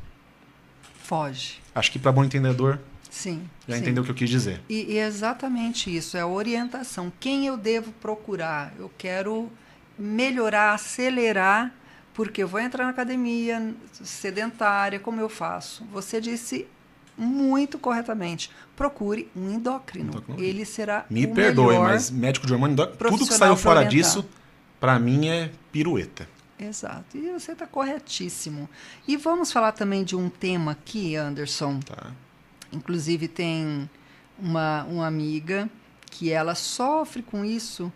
Foge. Acho que para bom entendedor... Sim. Já sim. entendeu o que eu quis dizer. E é exatamente isso. É a orientação. Quem eu devo procurar? Eu quero melhorar, acelerar, porque eu vou entrar na academia sedentária, como eu faço? Você disse... muito corretamente. Procure um endócrino. Ele será Me o perdoe, melhor mas médico de hormônio, tudo que pra saiu fora orientar. disso, pra mim é pirueta. Exato. E você está corretíssimo. E vamos falar também de um tema aqui, Anderson. Tá. Inclusive tem uma amiga que ela sofre com isso,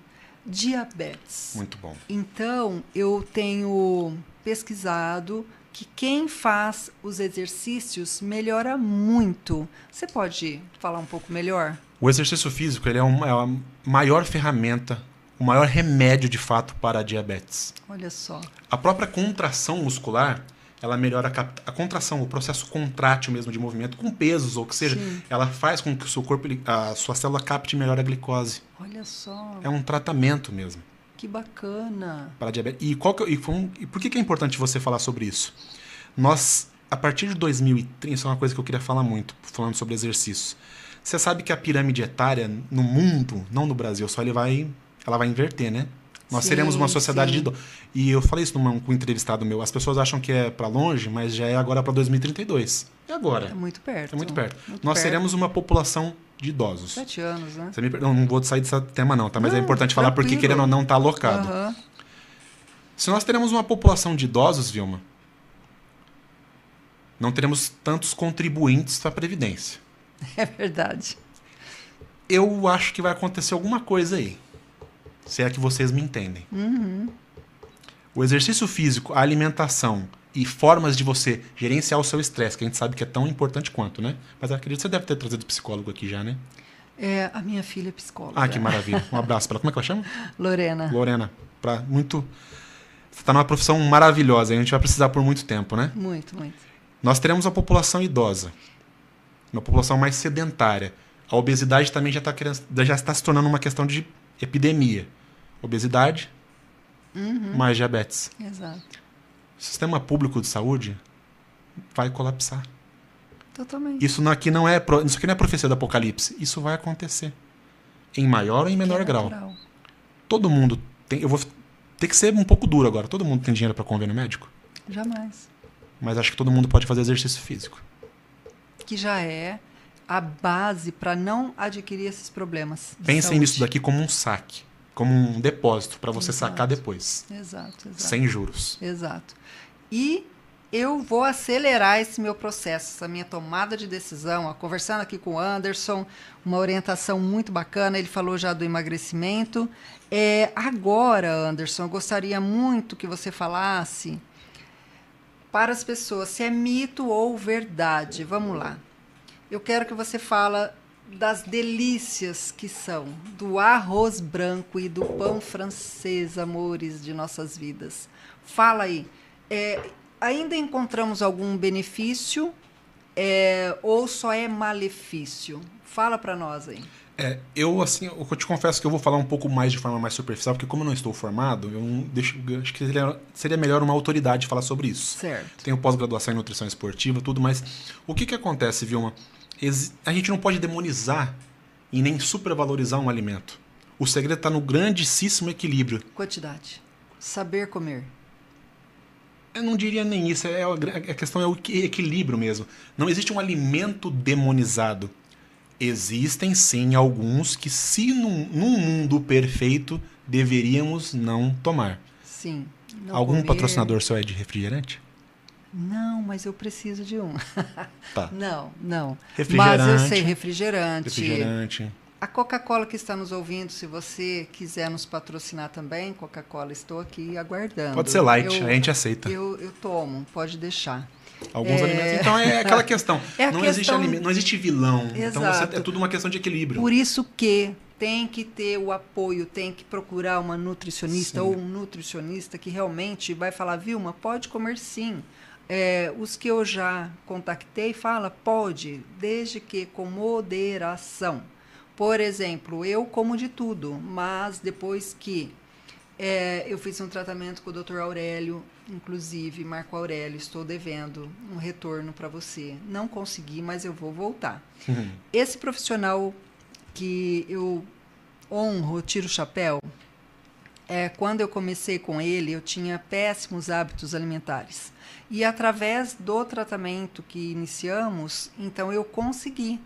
diabetes. Muito bom. Então, eu tenho pesquisado que quem faz os exercícios melhora muito. Você pode falar um pouco melhor? O exercício físico ele é a maior ferramenta, o maior remédio, de fato, para a diabetes. Olha só. A própria contração muscular, ela melhora a contração, o processo contrátil mesmo de movimento, com pesos ou que seja, Sim. ela faz com que o seu corpo, a sua célula capte melhor a glicose. Olha só. É um tratamento mesmo. Que bacana. Para a diabetes. E por que é importante você falar sobre isso? Nós, a partir de 2030, isso é uma coisa que eu queria falar muito, falando sobre exercícios. Você sabe que a pirâmide etária no mundo, não no Brasil, ela vai inverter, né? Nós seremos uma sociedade de idosos. E eu falei isso com um entrevistado meu. As pessoas acham que é para longe, mas já é agora para 2032. E agora? É muito perto. É muito perto. Nós seremos uma população de idosos. 7 anos, né? Não vou sair desse tema não, tá? Mas é importante falar porque querendo ou não está alocado. Uhum. Se nós teremos uma população de idosos, Vilma, não teremos tantos contribuintes para a Previdência. É verdade. Eu acho que vai acontecer alguma coisa aí. Se é que vocês me entendem. Uhum. O exercício físico, a alimentação e formas de você gerenciar o seu estresse, que a gente sabe que é tão importante quanto, né? Mas eu acredito que você deve ter trazido psicólogo aqui já, né? É, a minha filha é psicóloga. Ah, que maravilha. Um abraço para ela. Como é que ela chama? Lorena. Lorena. Você está numa profissão maravilhosa. A gente vai precisar por muito tempo, né? Muito, muito. Nós teremos a população idosa. Uma população mais sedentária. A obesidade também já está se tornando uma questão de epidemia. Obesidade, mais diabetes. Exato. O sistema público de saúde vai colapsar. Totalmente. Isso aqui não é profecia do Apocalipse. Isso vai acontecer. Em maior ou em menor grau. Natural. Todo mundo tem... Eu vou ter que ser um pouco duro agora. Todo mundo tem dinheiro para convênio médico? Jamais. Mas acho que todo mundo pode fazer exercício físico. Que já é a base para não adquirir esses problemas de Pensem saúde. nisso daqui como um saque. Como um depósito para você Exato. sacar depois. Exato. Sem juros. Exato. E eu vou acelerar esse meu processo, essa minha tomada de decisão. Ó, conversando aqui com o Anderson, uma orientação muito bacana. Ele falou já do emagrecimento. Agora, Anderson, eu gostaria muito que você falasse para as pessoas se é mito ou verdade. Vamos lá. Eu quero que você fala das delícias que são do arroz branco e do pão francês, amores de nossas vidas. Fala aí. Ainda encontramos algum benefício ou só é malefício? Fala para nós aí. Eu te confesso que eu vou falar um pouco mais de forma mais superficial, porque como eu não estou formado, acho que seria melhor uma autoridade falar sobre isso. Certo. Tenho pós-graduação em nutrição esportiva, tudo, mas o que acontece, Vilma? A gente não pode demonizar e nem supervalorizar um alimento. O segredo está no grandíssimo equilíbrio. Quantidade. Saber comer. Eu não diria nem isso, a questão é o equilíbrio mesmo. Não existe um alimento demonizado. Existem sim alguns que, se num mundo perfeito, deveríamos não tomar. Sim. Algum patrocinador seu é de refrigerante? Não, mas eu preciso de um. Tá. Não, não. Refrigerante. Mas eu sei, refrigerante. Refrigerante. A Coca-Cola que está nos ouvindo, se você quiser nos patrocinar também, Coca-Cola, estou aqui aguardando. Pode ser light, a gente aceita. Eu tomo, pode deixar. Alguns alimentos. Então é aquela questão. É a não, questão... não existe vilão. Exato. Então é tudo uma questão de equilíbrio. Por isso que tem que ter o apoio, tem que procurar uma nutricionista Sim. ou um nutricionista que realmente vai falar, Vilma, pode comer sim. Os que eu já contactei fala, pode, desde que com moderação. Por exemplo, eu como de tudo, mas depois que eu fiz um tratamento com o Dr. Aurélio, inclusive, Marco Aurélio, estou devendo um retorno para você. Não consegui, mas eu vou voltar. Esse profissional que eu honro, tiro o chapéu, quando eu comecei com ele, eu tinha péssimos hábitos alimentares. E através do tratamento que iniciamos, então eu consegui.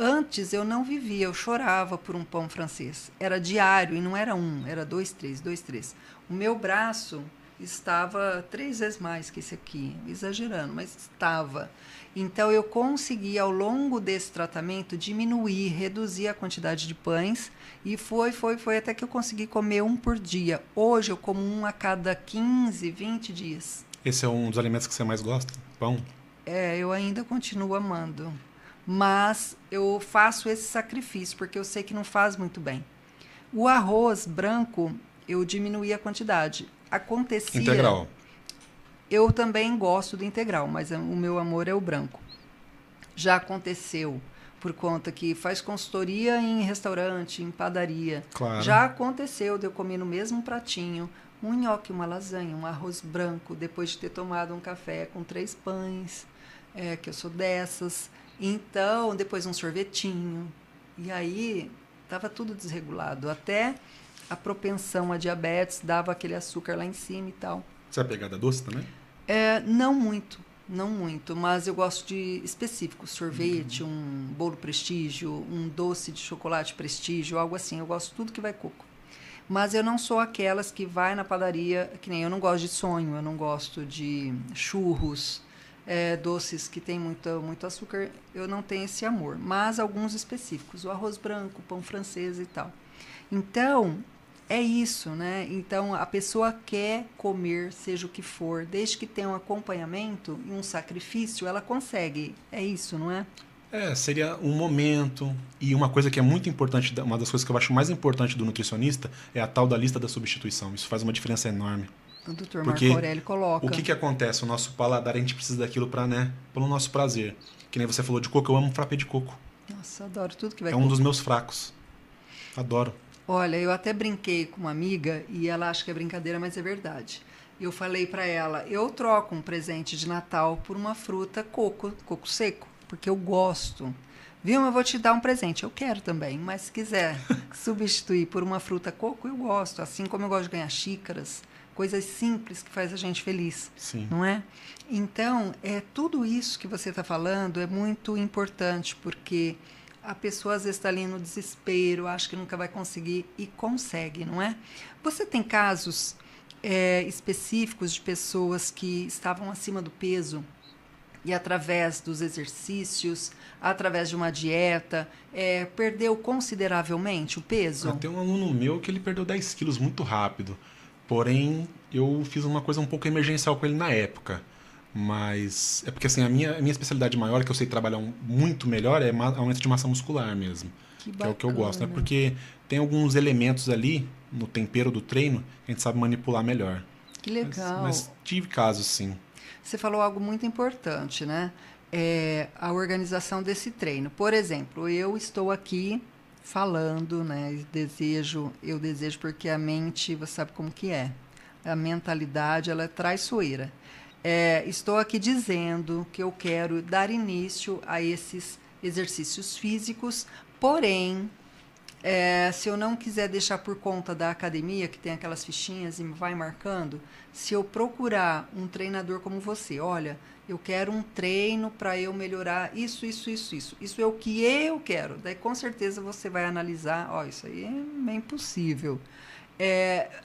Antes eu não vivia, eu chorava por um pão francês. Era diário e não era um, era 2, 3, 2, 3. O meu braço estava 3 vezes mais que esse aqui, exagerando, mas estava. Então eu consegui, ao longo desse tratamento, diminuir, reduzir a quantidade de pães e foi até que eu consegui comer um por dia. Hoje eu como um a cada 15, 20 dias. Esse é um dos alimentos que você mais gosta? Pão? Eu ainda continuo amando. Mas eu faço esse sacrifício, porque eu sei que não faz muito bem. O arroz branco, eu diminuí a quantidade. Acontecia... Integral. Eu também gosto do integral, mas o meu amor é o branco. Já aconteceu, por conta que faz consultoria em restaurante, em padaria. Claro. Já aconteceu de eu comer no mesmo pratinho um nhoque, uma lasanha, um arroz branco, depois de ter tomado um café com 3 pães, que eu sou dessas. Então, depois um sorvetinho. E aí, estava tudo desregulado. Até a propensão a diabetes dava aquele açúcar lá em cima e tal. Você é pegada doce também? Não muito, não muito. Mas eu gosto de específicos. Sorvete, um bolo prestígio, um doce de chocolate prestígio, algo assim. Eu gosto de tudo que vai coco. Mas eu não sou aquelas que vai na padaria, que nem eu não gosto de sonho, eu não gosto de churros, doces que tem muito açúcar, eu não tenho esse amor. Mas alguns específicos, o arroz branco, o pão francês e tal. Então, é isso, né? Então, a pessoa quer comer, seja o que for, desde que tenha um acompanhamento e um sacrifício, ela consegue. É isso, não é? Seria um momento. E uma coisa que é muito importante, uma das coisas que eu acho mais importante do nutricionista é a tal da lista da substituição. Isso faz uma diferença enorme. O Dr. Porque Marco Aurélio coloca. O que acontece? O nosso paladar, a gente precisa daquilo pelo nosso prazer. Que nem você falou de coco, eu amo frappé de coco. Nossa, adoro tudo que vai É um dos meus fracos. Adoro. Olha, eu até brinquei com uma amiga e ela acha que é brincadeira, mas é verdade. Eu falei para ela, eu troco um presente de Natal por uma fruta coco seco, porque eu gosto. Viu? Eu vou te dar um presente. Eu quero também, mas se quiser substituir por uma fruta coco, eu gosto. Assim como eu gosto de ganhar xícaras, coisas simples que faz a gente feliz. Sim. Não é? Então, tudo isso que você está falando é muito importante, porque a pessoa às vezes está ali no desespero, acha que nunca vai conseguir e consegue, não é? Você tem casos específicos de pessoas que estavam acima do peso e através dos exercícios, através de uma dieta, perdeu consideravelmente o peso? Tem um aluno meu que ele perdeu 10 quilos muito rápido. Porém, eu fiz uma coisa um pouco emergencial com ele na época. Mas é porque assim, a minha especialidade maior, que eu sei trabalhar muito melhor, é aumento de massa muscular mesmo. Que é o que eu gosto, né? Porque tem alguns elementos ali no tempero do treino que a gente sabe manipular melhor. Que legal. Mas tive casos, sim. Você falou algo muito importante, né? A organização desse treino. Por exemplo, eu estou aqui falando, né? Eu desejo porque a mente, você sabe como que é. A mentalidade, ela é traiçoeira. Estou aqui dizendo que eu quero dar início a esses exercícios físicos, porém, se eu não quiser deixar por conta da academia, que tem aquelas fichinhas e vai marcando, se eu procurar um treinador como você, olha, eu quero um treino para eu melhorar isso. Isso é o que eu quero. Daí, com certeza, você vai analisar, isso aí é impossível.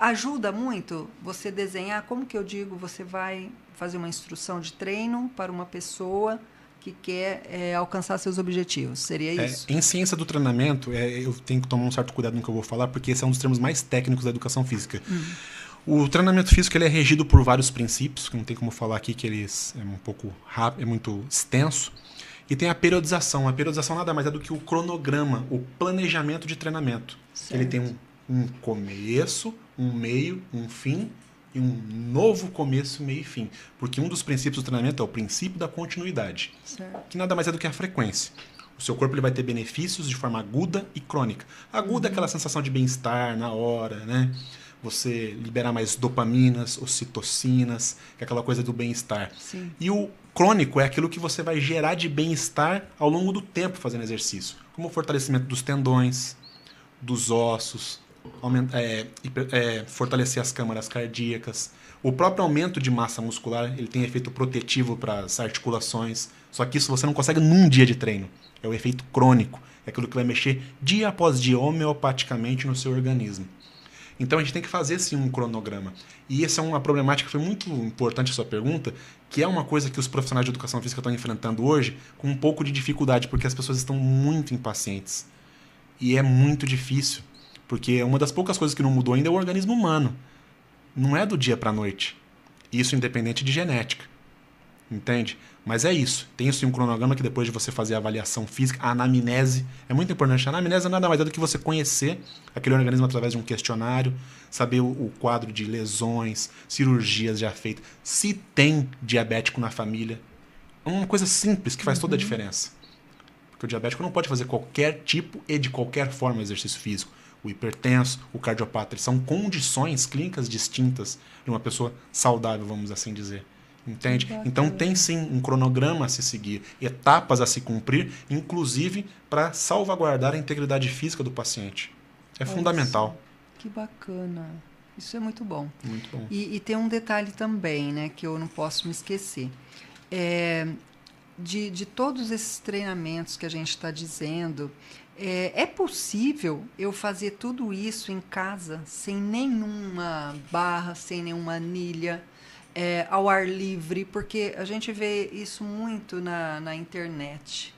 Ajuda muito você desenhar, como que eu digo, você vai fazer uma instrução de treino para uma pessoa que quer alcançar seus objetivos. Seria isso? Em ciência do treinamento, eu tenho que tomar um certo cuidado no que eu vou falar, porque esse é um dos termos mais técnicos da educação física. O treinamento físico ele é regido por vários princípios, que não tem como falar aqui que eles é um pouco rápido, é muito extenso. E tem a periodização. A periodização nada mais é do que o cronograma, o planejamento de treinamento. Certo. Ele tem um começo, um meio, um fim e um novo começo, meio e fim. Porque um dos princípios do treinamento é o princípio da continuidade, certo. Que nada mais é do que a frequência. O seu corpo ele vai ter benefícios de forma aguda e crônica. Aguda é aquela sensação de bem-estar na hora, né? Você liberar mais dopaminas, ocitocinas, que é aquela coisa do bem-estar. E o crônico é aquilo que você vai gerar de bem-estar ao longo do tempo fazendo exercício. Como o fortalecimento dos tendões, dos ossos, fortalecer as câmaras cardíacas. O próprio aumento de massa muscular ele tem efeito protetivo para as articulações. Só que isso você não consegue num dia de treino. É o efeito crônico. É aquilo que vai mexer dia após dia homeopaticamente no seu organismo. Então a gente tem que fazer sim um cronograma. E essa é uma problemática que foi muito importante a sua pergunta, que é uma coisa que os profissionais de educação física estão enfrentando hoje com um pouco de dificuldade, porque as pessoas estão muito impacientes. E é muito difícil, porque uma das poucas coisas que não mudou ainda é o organismo humano. Não é do dia para a noite. Isso independente de genética. Entende? Mas é isso. Tem sim um cronograma que depois de você fazer a avaliação física, a anamnese é muito importante. A anamnese nada mais é do que você conhecer aquele organismo através de um questionário, saber o quadro de lesões, cirurgias já feitas, se tem diabético na família. É uma coisa simples que faz toda a diferença. Porque o diabético não pode fazer qualquer tipo e de qualquer forma exercício físico. O hipertenso, o cardiopata, são condições clínicas distintas de uma pessoa saudável, vamos assim dizer. Entende? Então tem sim um cronograma a se seguir, etapas a se cumprir, inclusive para salvaguardar a integridade física do paciente. É fundamental. Que bacana. Isso é muito bom. Muito bom. E tem um detalhe também, né, que eu não posso me esquecer. De todos esses treinamentos que a gente está dizendo, é possível eu fazer tudo isso em casa, sem nenhuma barra, sem nenhuma anilha, ao ar livre, porque a gente vê isso muito na internet.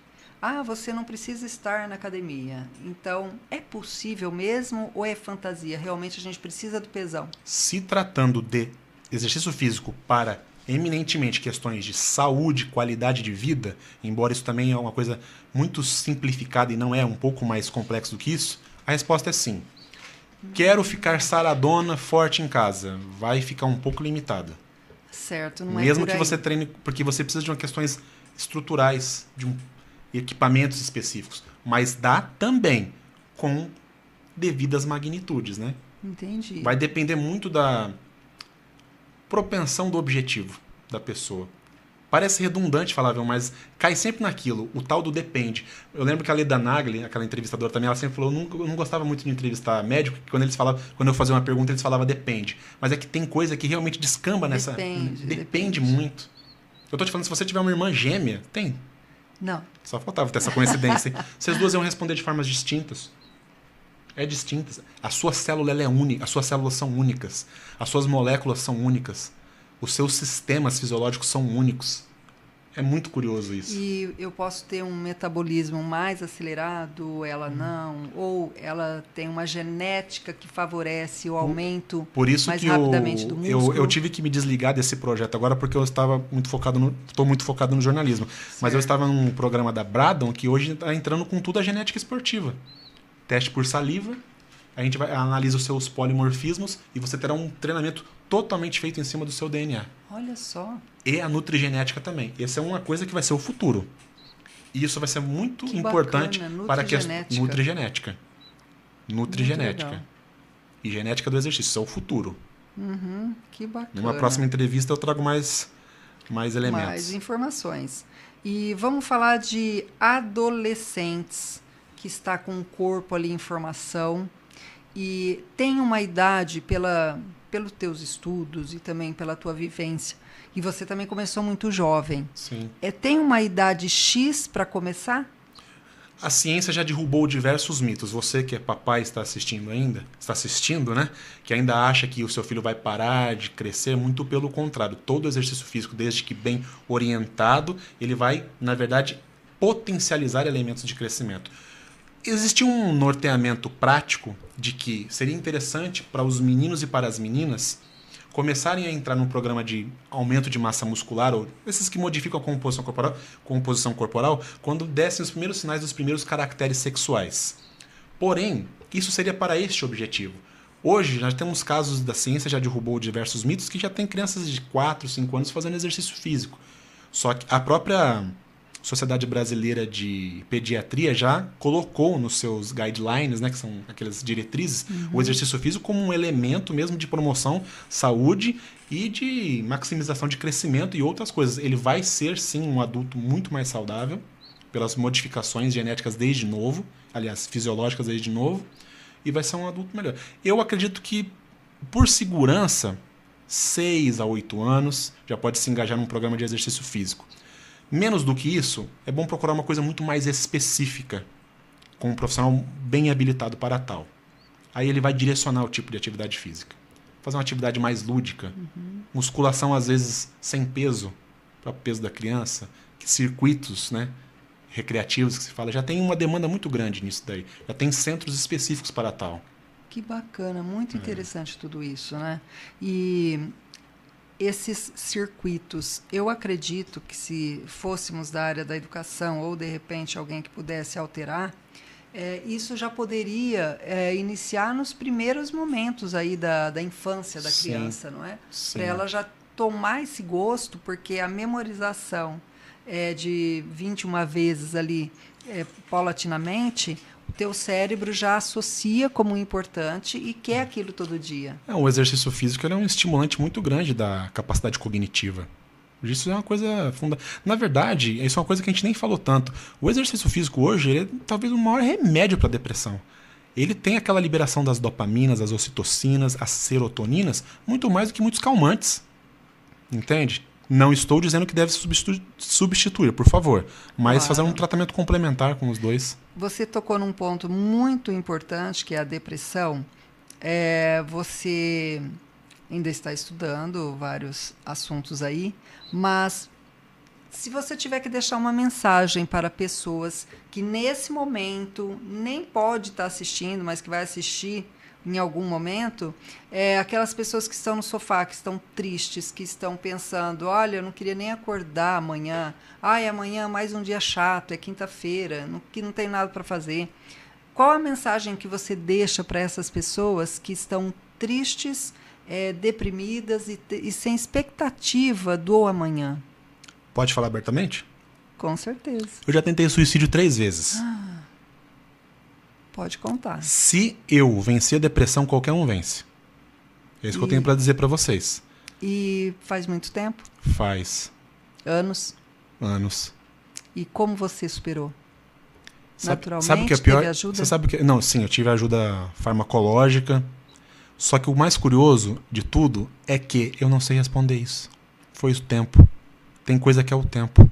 Você não precisa estar na academia. Então, é possível mesmo ou é fantasia? Realmente a gente precisa do pesão? Se tratando de exercício físico para eminentemente questões de saúde, qualidade de vida, embora isso também é uma coisa muito simplificada e não é um pouco mais complexo do que isso, a resposta é sim. Quero ficar saradona, forte em casa. Vai ficar um pouco limitada. Certo, não mesmo é por que aí. Você treine, porque você precisa de questões estruturais, de equipamentos específicos, mas dá também com devidas magnitudes, né? Entendi. Vai depender muito da propensão do objetivo da pessoa. Parece redundante falar, mas cai sempre naquilo, o tal do depende. Eu lembro que a Leda Nagli, aquela entrevistadora também, ela sempre falou, eu não gostava muito de entrevistar médico, que quando eu fazia uma pergunta, eles falavam depende. Mas é que tem coisa que realmente descamba nessa... Depende muito. Eu tô te falando, se você tiver uma irmã gêmea, tem. Não. Só faltava ter essa coincidência. Vocês duas iam responder de formas distintas. Distintas. A sua célula ela é única, as suas células são únicas, as suas moléculas são únicas, os seus sistemas fisiológicos são únicos. É muito curioso isso. E eu posso ter um metabolismo mais acelerado, ela não, ou ela tem uma genética que favorece o aumento mais rapidamente do músculo. Eu tive que me desligar desse projeto agora porque eu estava estou muito focado no jornalismo. Certo. Mas eu estava num programa da Bradon que hoje está entrando com tudo a genética esportiva. Teste por saliva, a gente analisa os seus polimorfismos e você terá um treinamento totalmente feito em cima do seu DNA. Olha só. E a nutrigenética também. Essa é uma coisa que vai ser o futuro. E isso vai ser muito importante para que nutrigenética. Nutrigenética. E genética do exercício. Isso é o futuro. Que bacana. Numa próxima entrevista eu trago mais elementos. Mais informações. E vamos falar de adolescentes que está com o corpo ali em formação e tem uma idade pelos teus estudos e também pela tua vivência. E você também começou muito jovem. Sim. Tem uma idade X para começar? A ciência já derrubou diversos mitos. Você que é papai está assistindo ainda, está assistindo, né? Que ainda acha que o seu filho vai parar de crescer, muito pelo contrário. Todo exercício físico, desde que bem orientado, ele vai, na verdade, potencializar elementos de crescimento. Existe um norteamento prático de que seria interessante para os meninos e para as meninas começarem a entrar num programa de aumento de massa muscular, ou esses que modificam a composição corporal, quando dessem os primeiros sinais dos primeiros caracteres sexuais. Porém, isso seria para este objetivo. Hoje, já temos casos da ciência, já derrubou diversos mitos, que já tem crianças de 4, 5 anos fazendo exercício físico. Só que a própria Sociedade Brasileira de Pediatria já colocou nos seus guidelines, né, que são aquelas diretrizes, o exercício físico como um elemento mesmo de promoção, saúde e de maximização de crescimento e outras coisas. Ele vai ser, sim, um adulto muito mais saudável pelas modificações genéticas desde novo, aliás, fisiológicas desde novo, e vai ser um adulto melhor. Eu acredito que, por segurança, 6 a 8 anos já pode se engajar num programa de exercício físico. Menos do que isso, é bom procurar uma coisa muito mais específica, com um profissional bem habilitado para tal. Aí ele vai direcionar o tipo de atividade física. Fazer uma atividade mais lúdica. Musculação, às vezes, sem peso, para o peso da criança. Circuitos, né, recreativos, que se fala, já tem uma demanda muito grande nisso daí. Já tem centros específicos para tal. Que bacana, muito interessante tudo isso, né? E esses circuitos, eu acredito que se fôssemos da área da educação ou, de repente, alguém que pudesse alterar, isso já poderia iniciar nos primeiros momentos aí da infância da criança, não é? Para ela já tomar esse gosto, porque a memorização de 21 vezes ali, paulatinamente, o teu cérebro já associa como importante e quer aquilo todo dia. O exercício físico é um estimulante muito grande da capacidade cognitiva. Isso é uma coisa fundamental. Na verdade, isso é uma coisa que a gente nem falou tanto. O exercício físico hoje ele é talvez o maior remédio para a depressão. Ele tem aquela liberação das dopaminas, as ocitocinas, as serotoninas, muito mais do que muitos calmantes. Entende? Não estou dizendo que deve substituir, por favor. Mas fazer um tratamento complementar com os dois. Você tocou num ponto muito importante, que é a depressão. Você ainda está estudando vários assuntos aí, mas se você tiver que deixar uma mensagem para pessoas que nesse momento nem pode estar assistindo, mas que vai assistir em algum momento, aquelas pessoas que estão no sofá, que estão tristes, que estão pensando, olha, eu não queria nem acordar amanhã, amanhã mais um dia chato, é quinta-feira, que não tem nada para fazer. Qual a mensagem que você deixa para essas pessoas que estão tristes, deprimidas e sem expectativa do amanhã? Pode falar abertamente? Com certeza. Eu já tentei suicídio 3 vezes. Pode contar. Se eu vencer a depressão, qualquer um vence. É isso que eu tenho para dizer para vocês. E faz muito tempo? Faz. Anos? Anos. E como você superou? Naturalmente, sabe o que é pior? Teve ajuda? Você sabe que... Não, sim, eu tive ajuda farmacológica. Só que o mais curioso de tudo é que eu não sei responder isso. Foi o tempo. Tem coisa que é o tempo.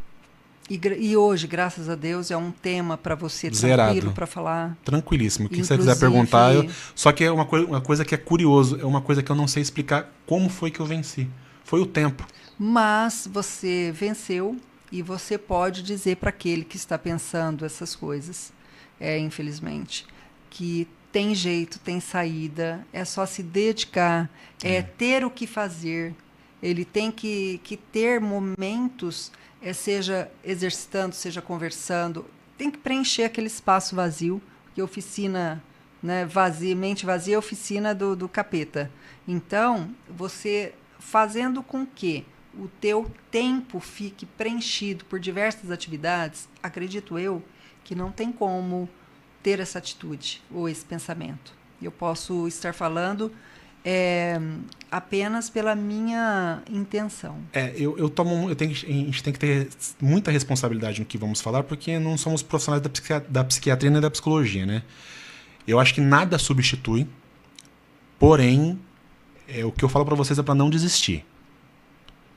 E hoje, graças a Deus, é um tema para você tranquilo para falar. Tranquilíssimo. O que você quiser perguntar. Só que é uma coisa que é curioso. É uma coisa que eu não sei explicar como foi que eu venci. Foi o tempo. Mas você venceu e você pode dizer para aquele que está pensando essas coisas, infelizmente, que tem jeito, tem saída, é só se dedicar, ter o que fazer. Ele tem que ter momentos, seja exercitando, seja conversando, tem que preencher aquele espaço vazio, porque oficina, né, vazia, mente vazia é oficina do capeta. Então, você fazendo com que o teu tempo fique preenchido por diversas atividades, acredito eu, que não tem como ter essa atitude ou esse pensamento. Eu posso estar falando apenas pela minha intenção. A gente tem que ter muita responsabilidade no que vamos falar, porque não somos profissionais da psiquiatria nem da psicologia, né? Eu acho que nada substitui, porém, o que eu falo para vocês é para não desistir.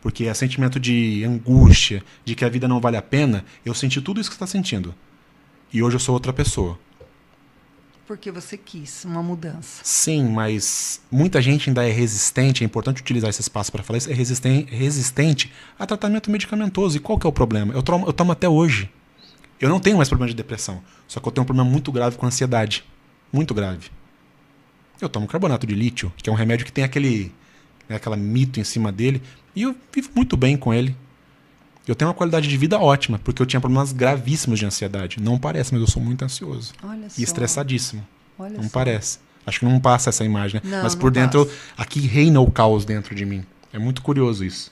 Porque é sentimento de angústia, de que a vida não vale a pena, eu senti tudo isso que você está sentindo. E hoje eu sou outra pessoa. Porque você quis uma mudança. Sim, mas muita gente ainda é resistente, é importante utilizar esse espaço para falar isso, é resistente a tratamento medicamentoso. E qual que é o problema? Eu tomo até hoje. Eu não tenho mais problema de depressão, só que eu tenho um problema muito grave com ansiedade. Muito grave. Eu tomo carbonato de lítio, que é um remédio que tem aquela mito em cima dele, e eu vivo muito bem com ele. Eu tenho uma qualidade de vida ótima, porque eu tinha problemas gravíssimos de ansiedade. Não parece, mas eu sou muito ansioso. Olha só. E estressadíssimo. Olha não só. parece. Acho que não passa essa imagem, né? Não, mas não por dentro, passa. aqui reina o caos dentro de mim. É muito curioso isso.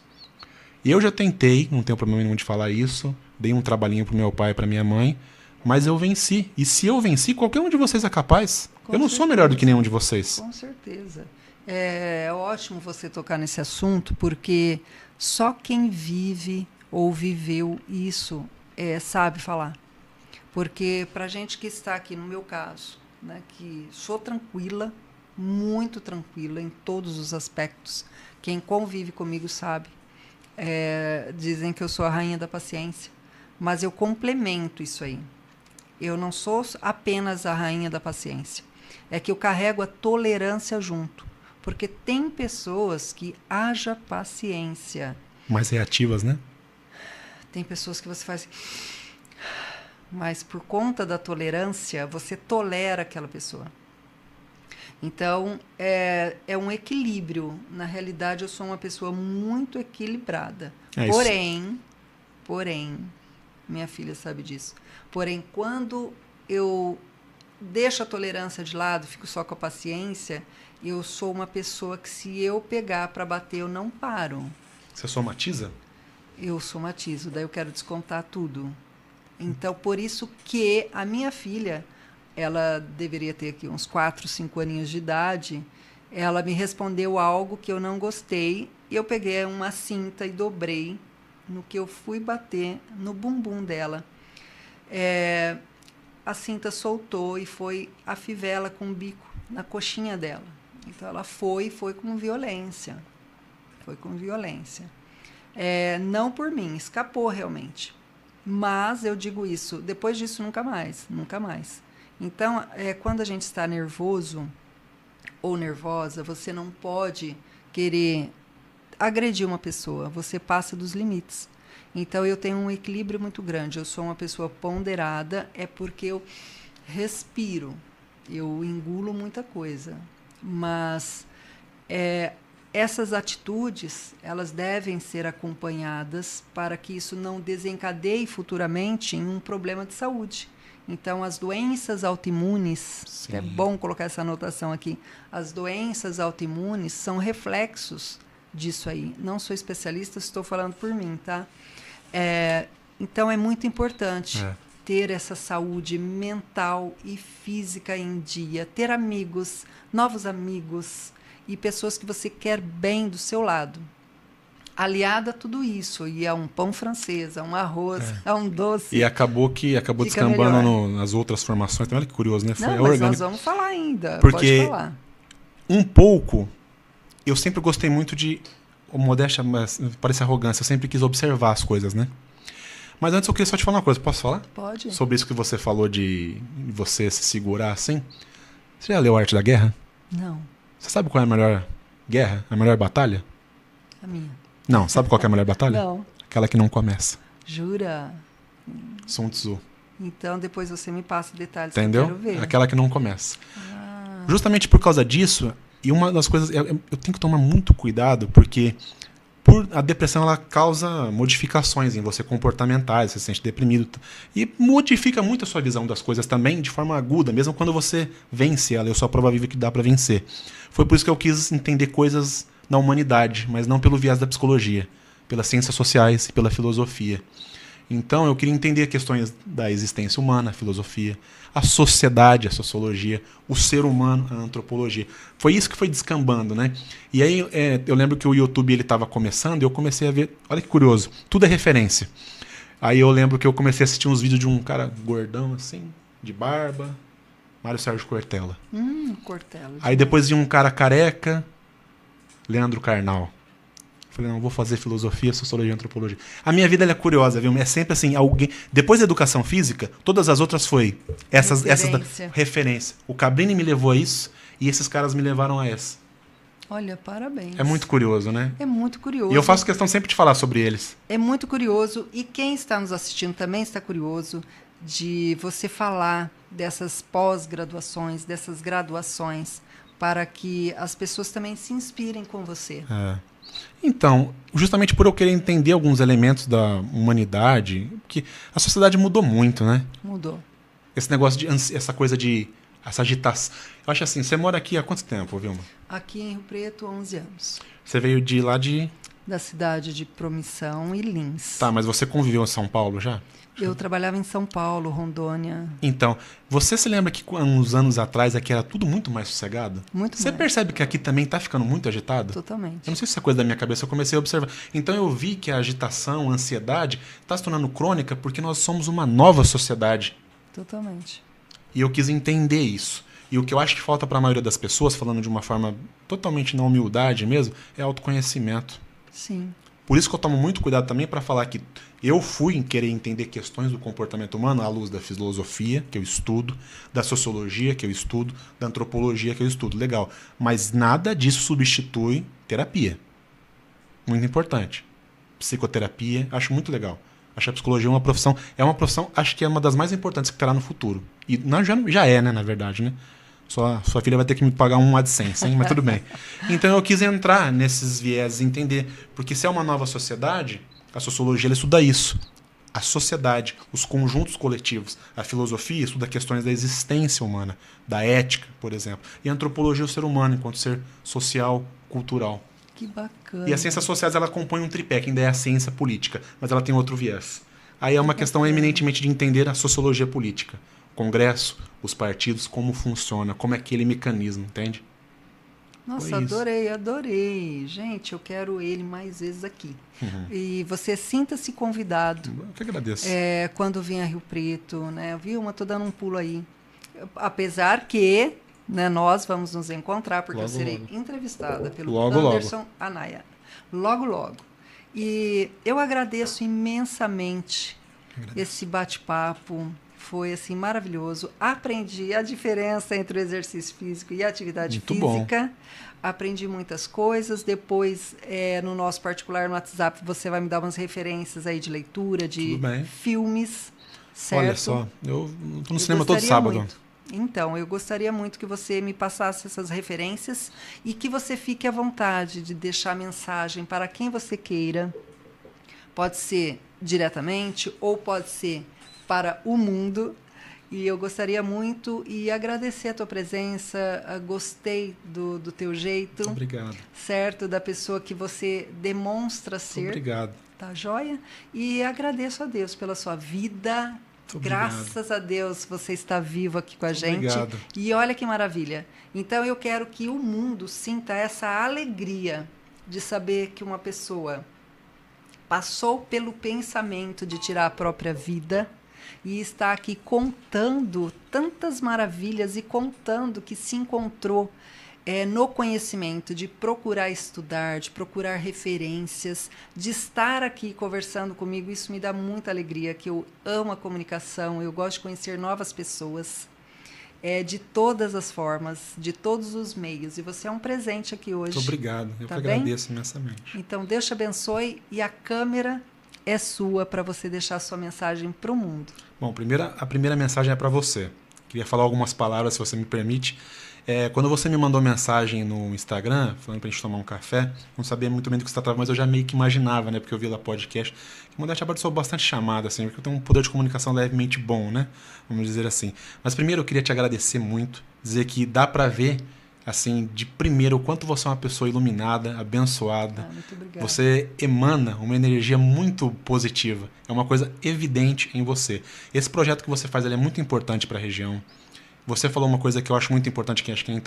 E eu já tentei, não tenho problema nenhum de falar isso, dei um trabalhinho pro meu pai e pra minha mãe, mas eu venci. E se eu venci, qualquer um de vocês é capaz. Eu não sou melhor do que nenhum de vocês. Com certeza. É ótimo você tocar nesse assunto, porque só quem vive ou viveu isso sabe falar. Porque para gente que está aqui, no meu caso, né, que sou tranquila, muito tranquila em todos os aspectos, quem convive comigo sabe, dizem que eu sou a rainha da paciência, mas eu complemento isso aí. Eu não sou apenas a rainha da paciência, é que eu carrego a tolerância junto, porque tem pessoas que haja paciência. Mais reativas, né? Tem pessoas que você faz... Mas por conta da tolerância, você tolera aquela pessoa. Então, é um equilíbrio. Na realidade, eu sou uma pessoa muito equilibrada. Porém, minha filha sabe disso. Porém, quando eu deixo a tolerância de lado, fico só com a paciência, eu sou uma pessoa que, se eu pegar para bater, eu não paro. Você somatiza? Eu somatizo, daí eu quero descontar tudo. Então, por isso que a minha filha, ela deveria ter aqui uns 4, 5 aninhos de idade, ela me respondeu algo que eu não gostei, e eu peguei uma cinta e dobrei no que eu fui bater no bumbum dela. A cinta soltou e foi a fivela com o bico na coxinha dela. Então, ela foi com violência. Foi com violência. Não por mim, escapou realmente. Mas eu digo isso, depois disso nunca mais, nunca mais. Então, quando a gente está nervoso ou nervosa, você não pode querer agredir uma pessoa, você passa dos limites. Então, eu tenho um equilíbrio muito grande, eu sou uma pessoa ponderada, é porque eu respiro, eu engulo muita coisa, mas essas atitudes, elas devem ser acompanhadas para que isso não desencadeie futuramente em um problema de saúde. Então, as doenças autoimunes, que é bom colocar essa anotação aqui, as doenças autoimunes são reflexos disso aí. Não sou especialista, estou falando por mim, tá? Então, é muito importante ter essa saúde mental e física em dia, ter amigos, novos amigos, e pessoas que você quer bem do seu lado. Aliada a tudo isso, e a um pão francês, a um arroz, a um doce. E acabou descambando nas outras formações. Olha que curioso, né? Não, mas nós vamos falar ainda. Porque pode falar. Um pouco, eu sempre gostei muito de... Modéstia, mas parece arrogância. Eu sempre quis observar as coisas, né? Mas antes eu queria só te falar uma coisa. Posso falar? Pode. Sobre isso que você falou de você se segurar assim. Você já leu A Arte da Guerra? Não. Você sabe qual é a melhor guerra? A melhor batalha? A minha. Não, sabe qual é a melhor batalha? Não. Aquela que não começa. Jura? Sun Tzu. Então depois você me passa detalhes. Entendeu? Que eu quero ver. Aquela que não começa. Justamente por causa disso, e uma das coisas... Eu tenho que tomar muito cuidado, porque a depressão ela causa modificações em você comportamentais, você se sente deprimido. E modifica muito a sua visão das coisas também, de forma aguda, mesmo quando você vence ela. Eu sou a prova viva que dá para vencer. Foi por isso que eu quis entender coisas na humanidade, mas não pelo viés da psicologia, pelas ciências sociais e pela filosofia. Então, eu queria entender questões da existência humana, a filosofia, a sociedade, a sociologia, o ser humano, a antropologia. Foi isso que foi descambando, né? E aí, eu lembro que o YouTube estava começando e eu comecei a ver... Olha que curioso, tudo é referência. Aí eu lembro que eu comecei a assistir uns vídeos de um cara gordão, assim, de barba, Mário Sérgio Cortella. Cortella. Aí depois de um cara careca, Leandro Carnal. Falei, não, vou fazer filosofia, sociologia e antropologia. A minha vida ela é curiosa, viu? É sempre assim, alguém... Depois da educação física, todas as outras foi essa referência. O Cabrini me levou a isso e esses caras me levaram a essa. Olha, parabéns. É muito curioso, né? É muito curioso. E eu faço questão sempre de falar sobre eles. É muito curioso. E quem está nos assistindo também está curioso de você falar dessas pós-graduações, dessas graduações, para que as pessoas também se inspirem com você. Então, justamente por eu querer entender alguns elementos da humanidade, porque a sociedade mudou muito, né? Mudou. Esse negócio de essa coisa de essa agitação. Eu acho assim, você mora aqui há quanto tempo, Vilma? Aqui em Rio Preto, 11 anos. Você veio de lá de... Da cidade de Promissão e Lins. Tá, mas você conviveu em São Paulo já? Eu trabalhava em São Paulo, Rondônia. Então, você se lembra que uns anos atrás aqui era tudo muito mais sossegado? Muito Você mais. percebe que aqui também tá ficando muito agitado? Totalmente. Eu não sei se isso é coisa da minha cabeça, eu comecei a observar. Então eu vi que a agitação, a ansiedade está se tornando crônica porque nós somos uma nova sociedade. Totalmente. E eu quis entender isso. E o que eu acho que falta para a maioria das pessoas, falando de uma forma totalmente na humildade mesmo, é autoconhecimento. Sim. Por isso que eu tomo muito cuidado também para falar que eu fui em querer entender questões do comportamento humano à luz da filosofia, que eu estudo, da sociologia, que eu estudo, da antropologia, que eu estudo. Legal. Mas nada disso substitui terapia. Muito importante. Psicoterapia, acho muito legal. Acho que a psicologia é uma profissão, acho que é uma das mais importantes que terá no futuro. E não, já é, né, na verdade, né? Sua filha vai ter que me pagar um AdSense, hein? Mas tudo bem. Então eu quis entrar nesses viés e entender. Porque se é uma nova sociedade, a sociologia ela estuda isso. A sociedade, os conjuntos coletivos. A filosofia estuda questões da existência humana, da ética, por exemplo. E a antropologia o ser humano, enquanto ser social, cultural. Que bacana. E as ciências sociais ela compõe um tripé, que ainda é a ciência política, mas ela tem outro viés. Aí é uma questão eminentemente de entender a sociologia política. O Congresso, os partidos, como funciona, como é aquele mecanismo, entende? Nossa, adorei. Gente, eu quero ele mais vezes aqui. Uhum. E você sinta-se convidado. Eu que agradeço. Quando vier a Rio Preto, né? Vilma, tô dando um pulo aí. Apesar que, né, nós vamos nos encontrar, porque eu serei entrevistada pelo Anderson Anaya. Logo. E eu agradeço imensamente esse bate-papo. Foi assim maravilhoso. Aprendi a diferença entre o exercício físico e a atividade física. Aprendi muitas coisas. Depois, no nosso particular, no WhatsApp, você vai me dar umas referências aí de leitura, de filmes. Certo? Olha só, eu estou no cinema todo sábado. Muito. Então, eu gostaria muito que você me passasse essas referências e que você fique à vontade de deixar mensagem para quem você queira. Pode ser diretamente ou pode ser para o mundo. E eu gostaria muito e agradecer a tua presença. Gostei do teu jeito. Obrigado. Certo? Da pessoa que você demonstra ser. Obrigado. Tá joia? E agradeço a Deus pela sua vida. Graças a Deus você está vivo aqui com a gente. Obrigado. E olha que maravilha. Então eu quero que o mundo sinta essa alegria de saber que uma pessoa passou pelo pensamento de tirar a própria vida e está aqui contando tantas maravilhas e contando que se encontrou no conhecimento, de procurar estudar, de procurar referências, de estar aqui conversando comigo. Isso me dá muita alegria, que eu amo a comunicação, eu gosto de conhecer novas pessoas, de todas as formas, de todos os meios. E você é um presente aqui hoje. Muito obrigado, eu que agradeço imensamente. Então, Deus te abençoe e a câmera é sua para você deixar a sua mensagem para o mundo. Bom, a primeira mensagem é para você. Queria falar algumas palavras, se você me permite. Quando você me mandou mensagem no Instagram, falando pra gente tomar um café, não sabia muito bem do que você tratava, mas eu já meio que imaginava, né? Porque eu vi lá podcast. Que Modéstia à parte sou bastante chamada, assim, porque eu tenho um poder de comunicação levemente bom, né? Vamos dizer assim. Mas primeiro eu queria te agradecer muito, dizer que dá pra ver, assim, de primeiro, o quanto você é uma pessoa iluminada, abençoada. Muito obrigada. Você emana uma energia muito positiva. É uma coisa evidente em você. Esse projeto que você faz ele é muito importante para a região. Você falou uma coisa que eu acho muito importante, que acho que não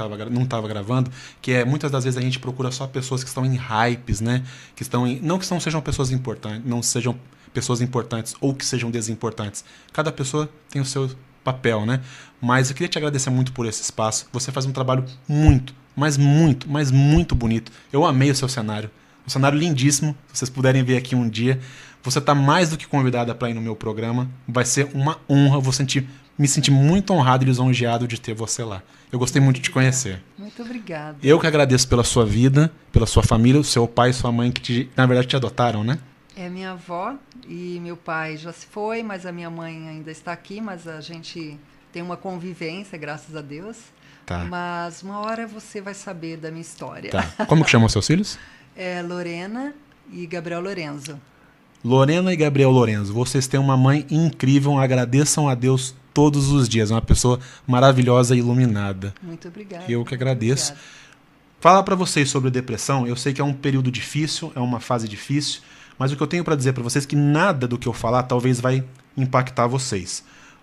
estava gravando, que é muitas das vezes a gente procura só pessoas que estão em hypes, né? Que estão não que não sejam pessoas importantes, não sejam pessoas importantes ou que sejam desimportantes. Cada pessoa tem o seu papel, né? Mas eu queria te agradecer muito por esse espaço. Você faz um trabalho muito, mas muito bonito. Eu amei o seu cenário. Um cenário lindíssimo. Se vocês puderem ver aqui um dia, você está mais do que convidada para ir no meu programa. Vai ser uma honra. Vou me sentir muito honrado e lisonjeado de ter você lá. Eu gostei muito de te conhecer. Muito obrigada. Eu que agradeço pela sua vida, pela sua família, o seu pai e sua mãe, que na verdade te adotaram, né? É minha avó e meu pai já se foi, mas a minha mãe ainda está aqui, mas a gente tem uma convivência, graças a Deus. Tá. Mas uma hora você vai saber da minha história. Tá. Como que chamam os seus filhos? É Lorena e Gabriel Lorenzo. Lorena e Gabriel Lorenzo, vocês têm uma mãe incrível, agradeçam a Deus todos os dias. É uma pessoa maravilhosa e iluminada. Muito obrigada. Eu que agradeço. Falar para vocês sobre depressão, eu sei que é um período difícil, é uma fase difícil, mas o que eu tenho para dizer para vocês é que nada do que eu falar talvez vai impactar vocês.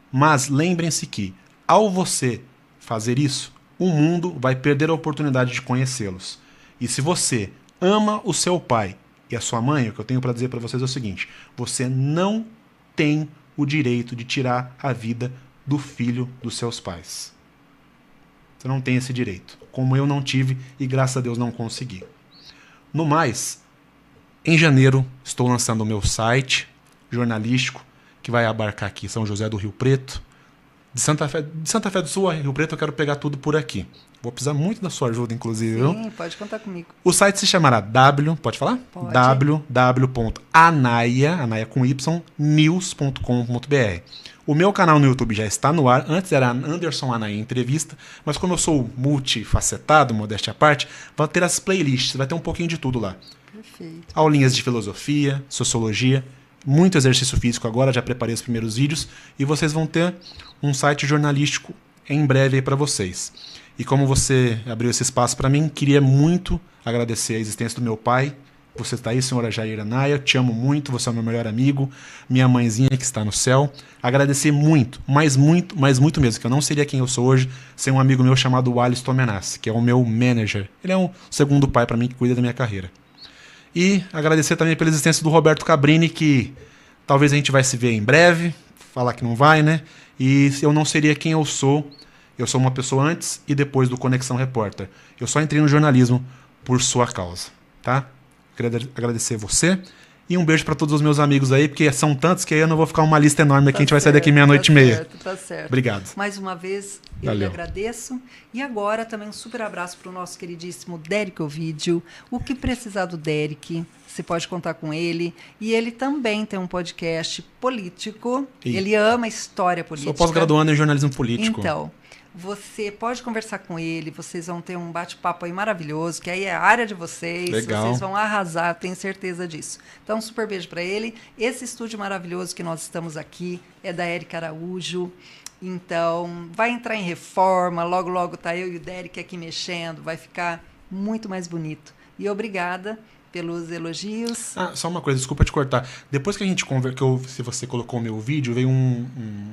Mas lembrem-se que, ao você fazer isso, o mundo vai perder a oportunidade de conhecê-los. E se você ama o seu pai e a sua mãe, o que eu tenho para dizer para vocês é o seguinte: você não tem o direito de tirar a vida do filho dos seus pais. Você não tem esse direito. Como eu não tive e graças a Deus não consegui. No mais, em janeiro estou lançando o meu site jornalístico, que vai abarcar aqui São José do Rio Preto. De Santa Fé do Sul a Rio Preto eu quero pegar tudo por aqui. Vou precisar muito da sua ajuda, inclusive. Sim, viu? pode contar comigo. O site se chamará pode falar? Pode. www.anaia com y, news.com.br. O meu canal no YouTube já está no ar. Antes era Anderson Anaia Entrevista, mas como eu sou multifacetado, modéstia à parte, vai ter as playlists, vai ter um pouquinho de tudo lá. Perfeito. Aulinhas de filosofia, sociologia, muito exercício físico agora, já preparei os primeiros vídeos e vocês vão ter um site jornalístico em breve aí para vocês. E como você abriu esse espaço para mim, queria muito agradecer a existência do meu pai. Você está aí, senhora Jair Anaia, te amo muito, você é o meu melhor amigo, minha mãezinha que está no céu. Agradecer muito, mas muito mesmo, que eu não seria quem eu sou hoje sem um amigo meu chamado Alisson Menace, que é o meu manager. Ele é um segundo pai para mim que cuida da minha carreira. E agradecer também pela existência do Roberto Cabrini, que talvez a gente vai se ver em breve, falar que não vai, né? E eu não seria quem eu sou uma pessoa antes e depois do Conexão Repórter. Eu só entrei no jornalismo por sua causa, tá? Queria agradecer você e um beijo para todos os meus amigos aí, porque são tantos que aí eu não vou ficar uma lista enorme aqui, a gente vai sair daqui meia-noite e meia. Tá certo. Obrigado. Mais uma vez, eu lhe agradeço. E agora também um super abraço para o nosso queridíssimo Derek Ovidio. O que precisar do Derek, você pode contar com ele. E ele também tem um podcast político. Ele ama história política. Sou pós-graduando em jornalismo político. Então, você pode conversar com ele, vocês vão ter um bate-papo aí maravilhoso, que aí é a área de vocês. Legal. Vocês vão arrasar, tenho certeza disso. Então, um super beijo para ele. Esse estúdio maravilhoso que nós estamos aqui é da Érica Araújo. Então, vai entrar em reforma, logo, logo tá eu e o Derek aqui mexendo, vai ficar muito mais bonito. E obrigada pelos elogios. Ah, só uma coisa, desculpa te cortar. Depois que a gente conversou, se você colocou o meu vídeo, veio um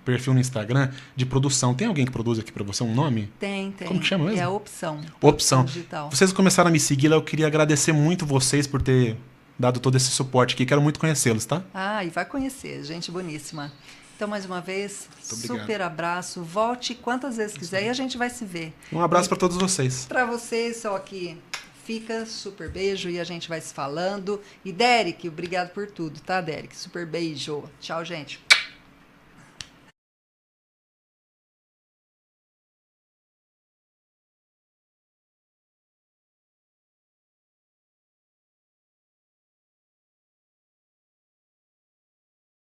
perfil no Instagram de produção. Tem alguém que produz aqui para você um nome? Tem. Como que chama mesmo? É a Opção. Opção Digital. Vocês começaram a me seguir lá, eu queria agradecer muito vocês por ter dado todo esse suporte aqui. Quero muito conhecê-los, tá? Ah, e vai conhecer, gente boníssima. Então, mais uma vez, super abraço. Volte quantas vezes quiser e a gente vai se ver. Um abraço para todos vocês. Para vocês, só aqui fica, super beijo e a gente vai se falando. E Derek, obrigado por tudo, tá, Derek? Super beijo. Tchau, gente.